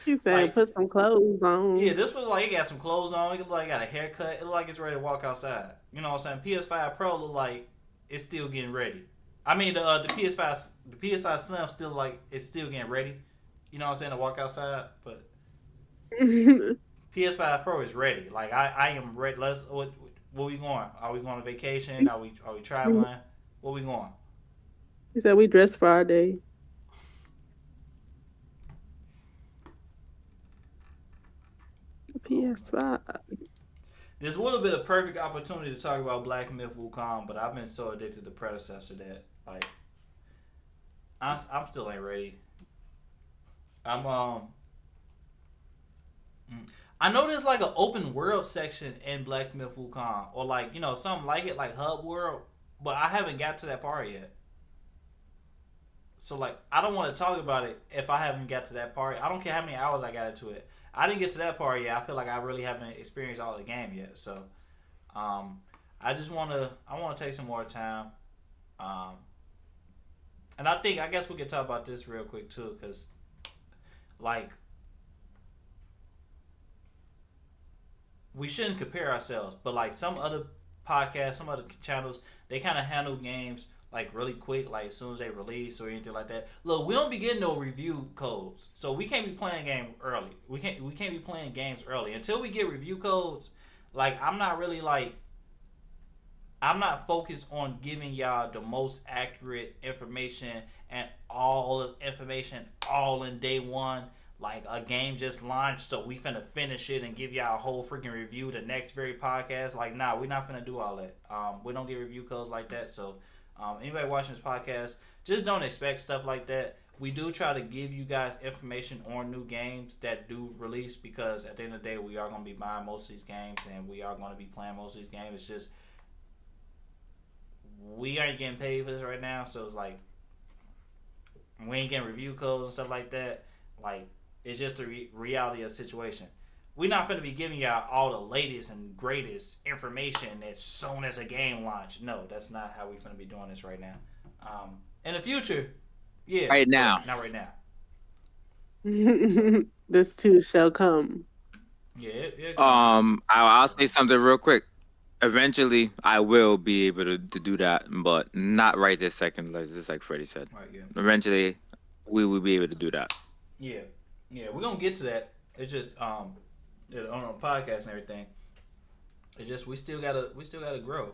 He said, Like, put some clothes on. yeah, this was like he got some clothes on. He look like he got a haircut. It look like it's ready to walk outside. You know what I'm saying? PS5 Pro look like it's still getting ready. I mean the PS5 Slim still like it's still getting ready. You know what I'm saying, to walk outside. But PS5 Pro is ready. Like I am ready. Let's where we going? Are we going on vacation? Are we traveling? Where we going? He said we dress Friday. PS5. This would have been a perfect opportunity to talk about Black Myth Wukong, but I've been so addicted to Predecessor that like I'm still ain't ready. I'm I know there's like an open world section in Black Myth Wukong, or like something like it, like Hub World, but I haven't got to that part yet. So like I don't want to talk about it if I haven't got to that part. I don't care how many hours I got into it. I didn't get to that part yet. I feel like I really haven't experienced all the game yet. So I just want to take some more time. And I guess we could talk about this real quick too, because like we shouldn't compare ourselves, but like some other podcasts, some other channels, they kind of handle games like really quick, like as soon as they release or anything like that. Look, we don't be getting no review codes, so we can't be playing game early. We can't be playing games early until we get review codes. Like I'm not focused on giving y'all the most accurate information and all information all in day one. Like a game just launched, so we finna finish it and give y'all a whole freaking review the next very podcast. Like, nah, we're not finna do all that. We don't get review codes like that. So, anybody watching this podcast, just don't expect stuff like that. We do try to give you guys information on new games that do release, because at the end of the day, we are gonna be buying most of these games and we are gonna be playing most of these games. It's just we aren't getting paid for this right now, so it's like we ain't getting review codes and stuff like that. Like, it's just the reality of the situation. We're not going to be giving y'all all the latest and greatest information as soon as a game launch. No, that's not how we're going to be doing this right now. In the future, yeah. Right now. Not right now. This too shall come. Yeah. I'll say something real quick. Eventually, I will be able to do that, but not right this second. Just like Freddie said. Right, yeah. Eventually, we will be able to do that. Yeah, we're gonna get to that. It's just on our podcast and everything. It's just we still gotta grow.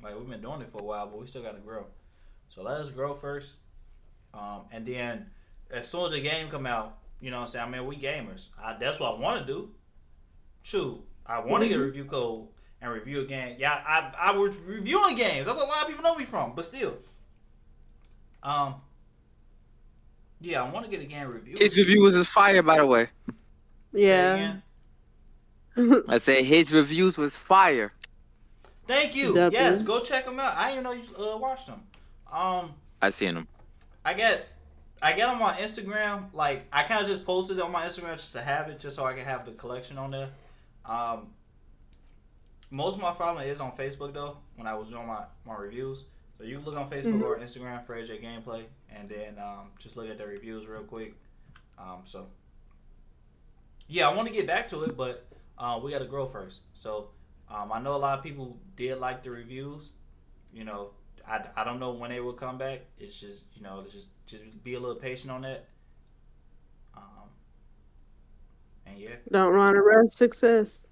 Like we've been doing it for a while, but we still gotta grow. So let us grow first, and then as soon as the game come out, you know what I'm saying. I mean, we gamers. That's what I want to do. Shoot, I want to get a review code and review a game. Yeah, I was reviewing games. That's what a lot of people know me from. But still, yeah, I want to get a game review. His review was fire, by the way. Yeah. I said his reviews was fire. Thank you. W. Yes, go check them out. I didn't know you watched them. I seen them. I get them on Instagram. Like I kind of just posted it on my Instagram just to have it, just so I can have the collection on there. Most of my following is on Facebook though. When I was doing my reviews, so you can look on Facebook or Instagram for AJ Gameplay, and then just look at the reviews real quick. So yeah, I want to get back to it, but we got to grow first. So I know a lot of people did like the reviews. You know, I don't know when they will come back. It's just just be a little patient on that. Um, and yeah, Don't run a rush success.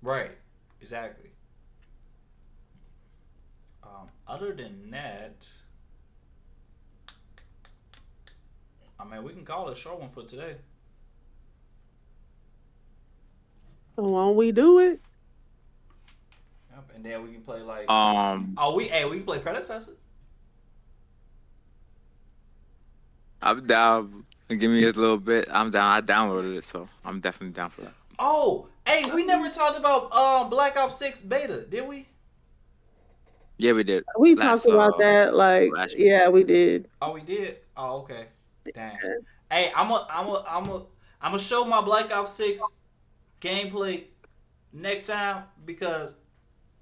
right, exactly. Other than that, I mean, we can call it a short one for today. So won't we do it? Yep, and then we can play like, Um, we can play predecessor. I'm down. Give me a little bit. I'm down. I downloaded it, so I'm definitely down for that. Oh, hey, we never talked about Black Ops 6 beta, did we? Yeah, we did. We Last talked about that. Like, last year. yeah, we did. Oh, we did. Oh, okay. Dang. Hey, I'm gonna show my Black Ops 6 gameplay next time because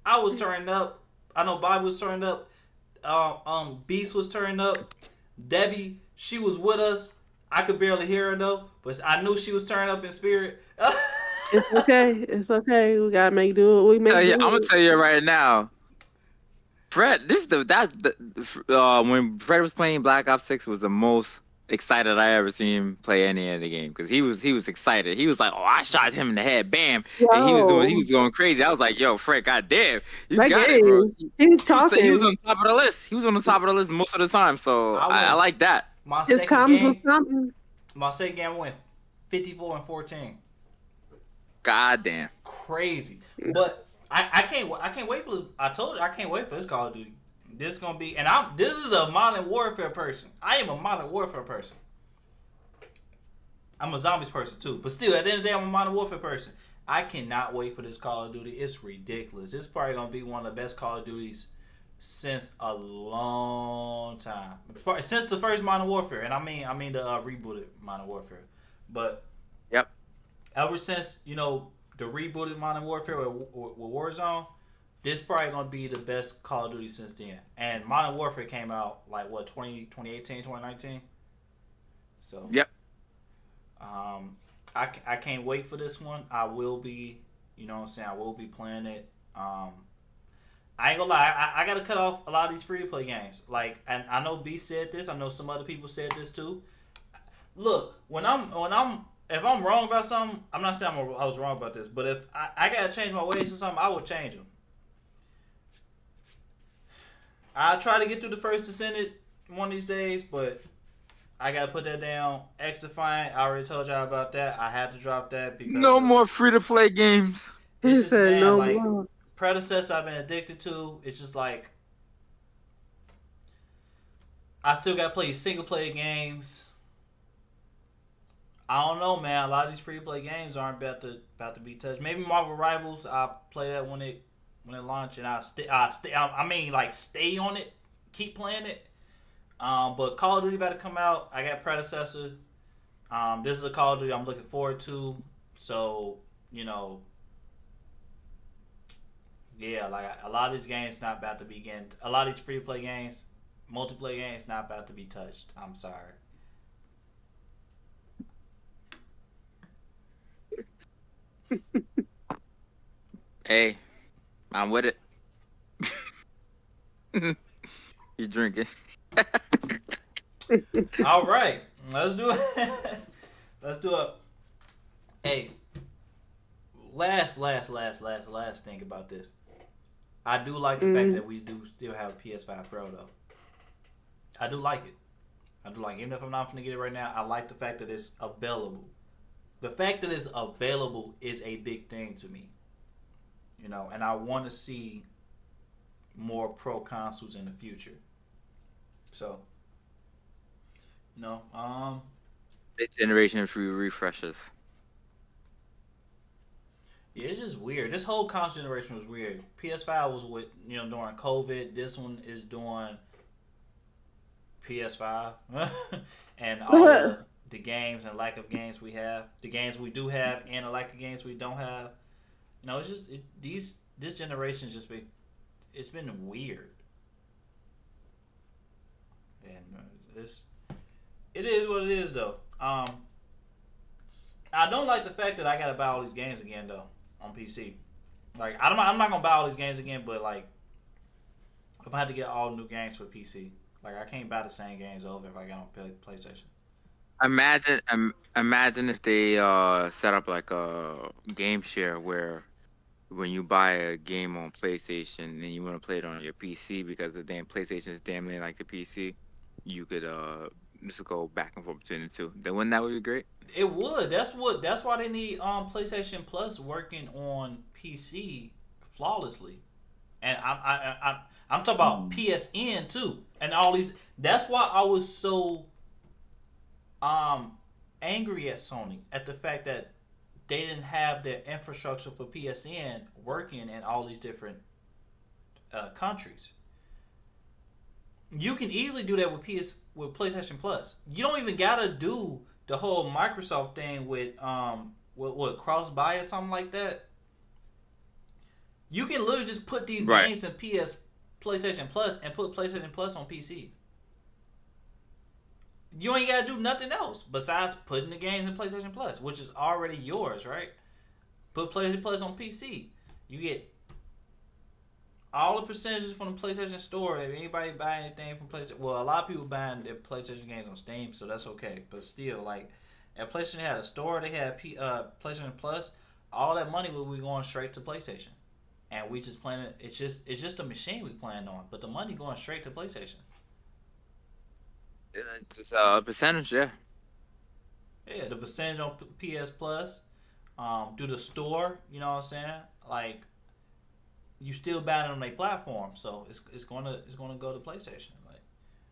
I was turned up. I know Bobby was turned up. Beast was turned up. Debbie, she was with us. I could barely hear her though, but I knew she was turned up in spirit. It's okay. It's okay. We gotta make do what we make do. I'm gonna tell you right now. Fred, this is when Fred was playing Black Ops 6 was the most excited I ever seen him play any of the game because he was excited. He was like, "Oh, I shot him in the head, bam!" And he was going crazy. I was like, "Yo, Fred, goddamn, you That got it, bro." He was talking. He was on top of the list. He was on the top of the list most of the time. So I like that. My His second comments was game, something. my second game went 54-14. Goddamn. Crazy, but I can't wait for this. I told you I can't wait for this Call of Duty. This is gonna be, and this is a Modern Warfare person. I am a Modern Warfare person. I'm a zombies person too, but still, at the end of the day, I'm a Modern Warfare person. I cannot wait for this Call of Duty. It's ridiculous. It's probably gonna be one of the best Call of Duties since a long time. Since the first Modern Warfare, and I mean the rebooted Modern Warfare, but Yep. ever since the rebooted Modern Warfare with Warzone, this probably gonna be the best Call of Duty since then. And Modern Warfare came out like what 2018, 2019. So Yep. I can't wait for this one. I will be, what I'm saying, I will be playing it. I ain't gonna lie, I gotta cut off a lot of these free to play games. Like, and I know B said this, I know some other people said this too. Look, if I'm wrong about something, I'm not saying I was wrong about this, but if I gotta change my ways or something, I will change them. I try to get through the first Descendant one of these days, but I gotta put that down. X Defiant, I already told y'all about that. I had to drop that because No more free to play games. He it's just, said man, no like more. predecessor I've been addicted to. It's just like I still gotta play single player games. I don't know, man. A lot of these free to play games aren't about to be touched. Maybe Marvel Rivals. I'll play that when it launches, and stay on it, keep playing it. But Call of Duty about to come out. I got predecessor. This is a Call of Duty I'm looking forward to. So yeah, like a lot of these games not about to begin. A lot of these free to play games, multiplayer games, not about to be touched. I'm sorry. Hey, I'm with it. You drinking? All right, let's do it. Let's do it. Hey, last thing about this. I do like the fact that we do still have a PS5 Pro though. I do like it. Even if I'm not gonna get it right now, I like the fact that it's available. The fact that it's available is a big thing to me. And I want to see more pro consoles in the future. So, This generation free refreshes. yeah, it's just weird. This whole console generation was weird. PS5 was during COVID. This one is doing PS5 and all the games and lack of games we have, the games we do have, and the lack of games we don't have. It's just this generation's just it's been weird, and it is what it is though. I don't like the fact that I gotta buy all these games again though. on PC. Like I'm not gonna buy all these games again, but like I'm gonna have to get all new games for PC. Like I can't buy the same games over if I get on PlayStation. Imagine if they set up like a game share where when you buy a game on PlayStation and you want to play it on your PC because the damn PlayStation is damn near like the PC, you could just go back and forth between the two. Then wouldn't that would be great? It would. That's why they need PlayStation Plus working on PC flawlessly. And I'm talking about PSN too, and all these. That's why I was so angry at Sony at the fact that they didn't have their infrastructure for PSN working in all these different countries. You can easily do that with PlayStation Plus. You don't even gotta do the whole Microsoft thing with what cross buy or something like that. You can literally just put these games in PlayStation Plus and put PlayStation Plus on PC. You ain't gotta do nothing else besides putting the games in PlayStation Plus, which is already yours, right? Put PlayStation Plus on PC. You get all the percentages from the PlayStation Store. If anybody buy anything from PlayStation, well, a lot of people buying their PlayStation games on Steam, so that's okay. But still, like, if PlayStation had a store, they had PlayStation Plus, all that money would be going straight to PlayStation, and we just playing it. It's just a machine we playing on, but the money going straight to PlayStation. It's a percentage, yeah. Yeah, the percentage on PS Plus, do the store. You know what I'm saying? Like, you still buying it on their platform, so it's gonna go to PlayStation. Like,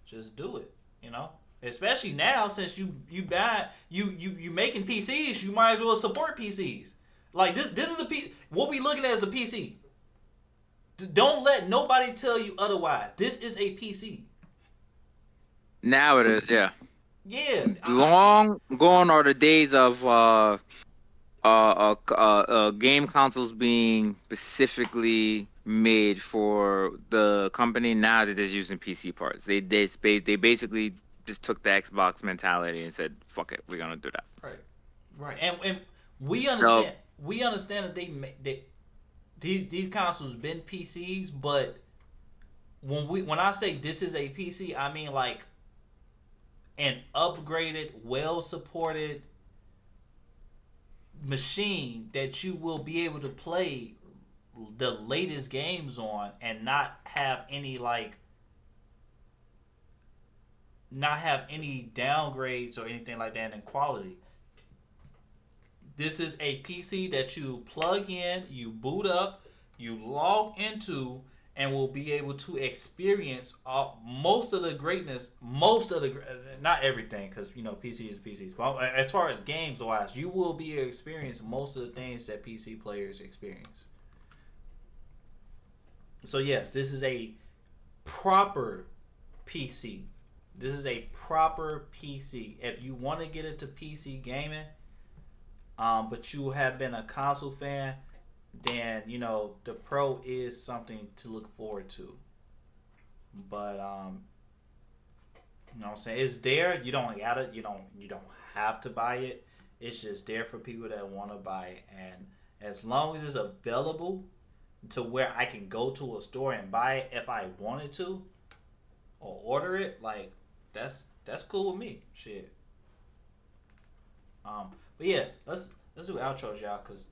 just do it. You know, especially now since you making PCs, you might as well support PCs. Like this is what we looking at as a PC. Don't let nobody tell you otherwise. This is a PC. Now it is, yeah. Yeah. Long gone are the days of game consoles being specifically made for the company. Now they're just using PC parts. They basically just took the Xbox mentality and said, "Fuck it, we're gonna do that." Right. And we understand. We understand that these consoles been PCs, but when I say this is a PC, I mean like an upgraded, well supported machine that you will be able to play the latest games on and not have any downgrades or anything like that in quality. This is a PC that you plug in, you boot up, you log into, and will be able to experience most of the greatness, not everything, because PC is PCs. But as far as games wise, you will be able to experience most of the things that PC players experience. So yes, this is a proper PC. This is a proper PC. If you want to get into PC gaming, but you have been a console fan, then the Pro is something to look forward to. But you know what I'm saying, it's there. You don't gotta, you don't have to buy it. It's just there for people that want to buy it, and as long as it's available to where I can go to a store and buy it if I wanted to, or order it, like that's cool with me. Shit. But yeah, let's do outros, y'all, cause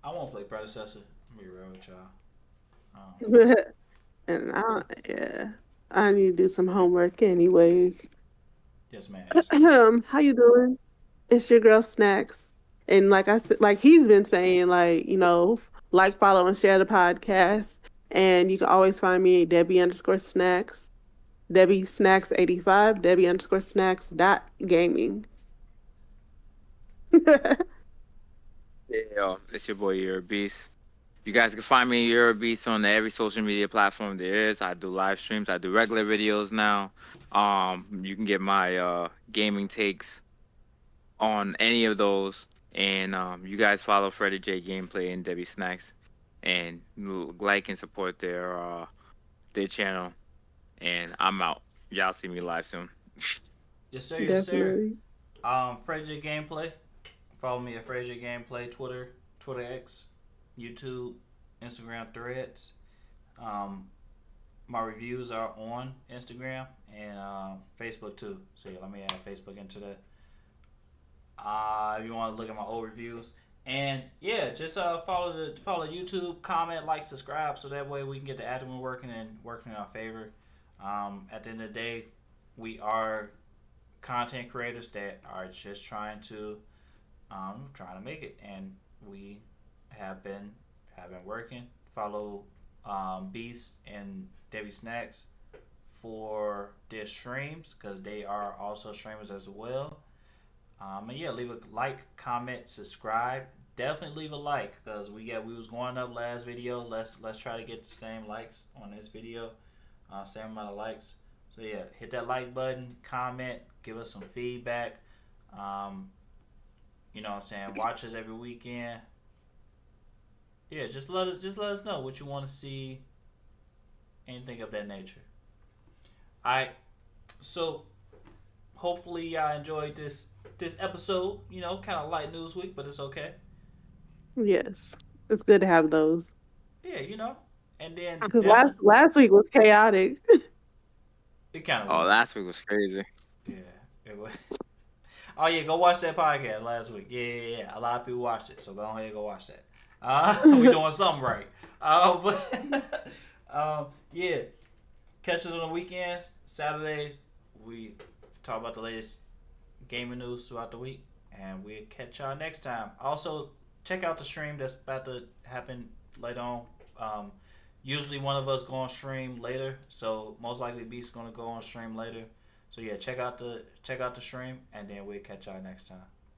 I want to play Predecessor. I'm gonna be real with y'all. And I need to do some homework anyways. Yes, man. How you doing? It's your girl Snacks. And like I said, like he's been saying, like, follow, and share the podcast. And you can always find me at Debbie_Snacks, Debbie Snacks 85, Debbie_Snacks.gaming. Yeah, it's your boy You're a Beast. You guys can find me You're a Beast on every social media platform there is. I do live streams. I do regular videos now. You can get my gaming takes on any of those. And you guys follow Freddie J Gameplay and Debbie Snacks, and like and support their channel. And I'm out. Y'all see me live soon. Yes, sir. Yes, sir. Freddie J Gameplay. Follow me at Freddie J Gameplay, Twitter X. YouTube, Instagram, Threads. Um, my reviews are on Instagram and Facebook too. So yeah, let me add Facebook into that. If you want to look at my old reviews, and yeah, just follow YouTube, comment, like, subscribe, so that way we can get the admin working in our favor. At the end of the day, we are content creators that are just trying to make it, and we have been working. Follow Beast and Debbie Snacks for their streams because they are also streamers as well. And yeah, leave a like, comment, subscribe. Definitely leave a like because we was going up last video. Let's try to get the same likes on this video, same amount of likes. So yeah, hit that like button, comment, give us some feedback. Um, you know what I'm saying? Watch us every weekend. Yeah, just let us know what you want to see, anything of that nature. Alright, so hopefully y'all enjoyed this episode. You know, kind of light news week, but it's okay. Yes, it's good to have those. Yeah, you know. And then Because last week was chaotic. it kind of Oh, was. last week was crazy. Yeah, it was. Oh yeah, go watch that podcast last week. Yeah. A lot of people watched it, so go ahead and go watch that. We doing something right. But yeah, catch us on the weekends, Saturdays. We talk about the latest gaming news throughout the week, and we'll catch y'all next time. Also, check out the stream that's about to happen later on. Usually one of us go on stream later, so most likely Beast's gonna go on stream later. So yeah, check out the stream, and then we'll catch y'all next time.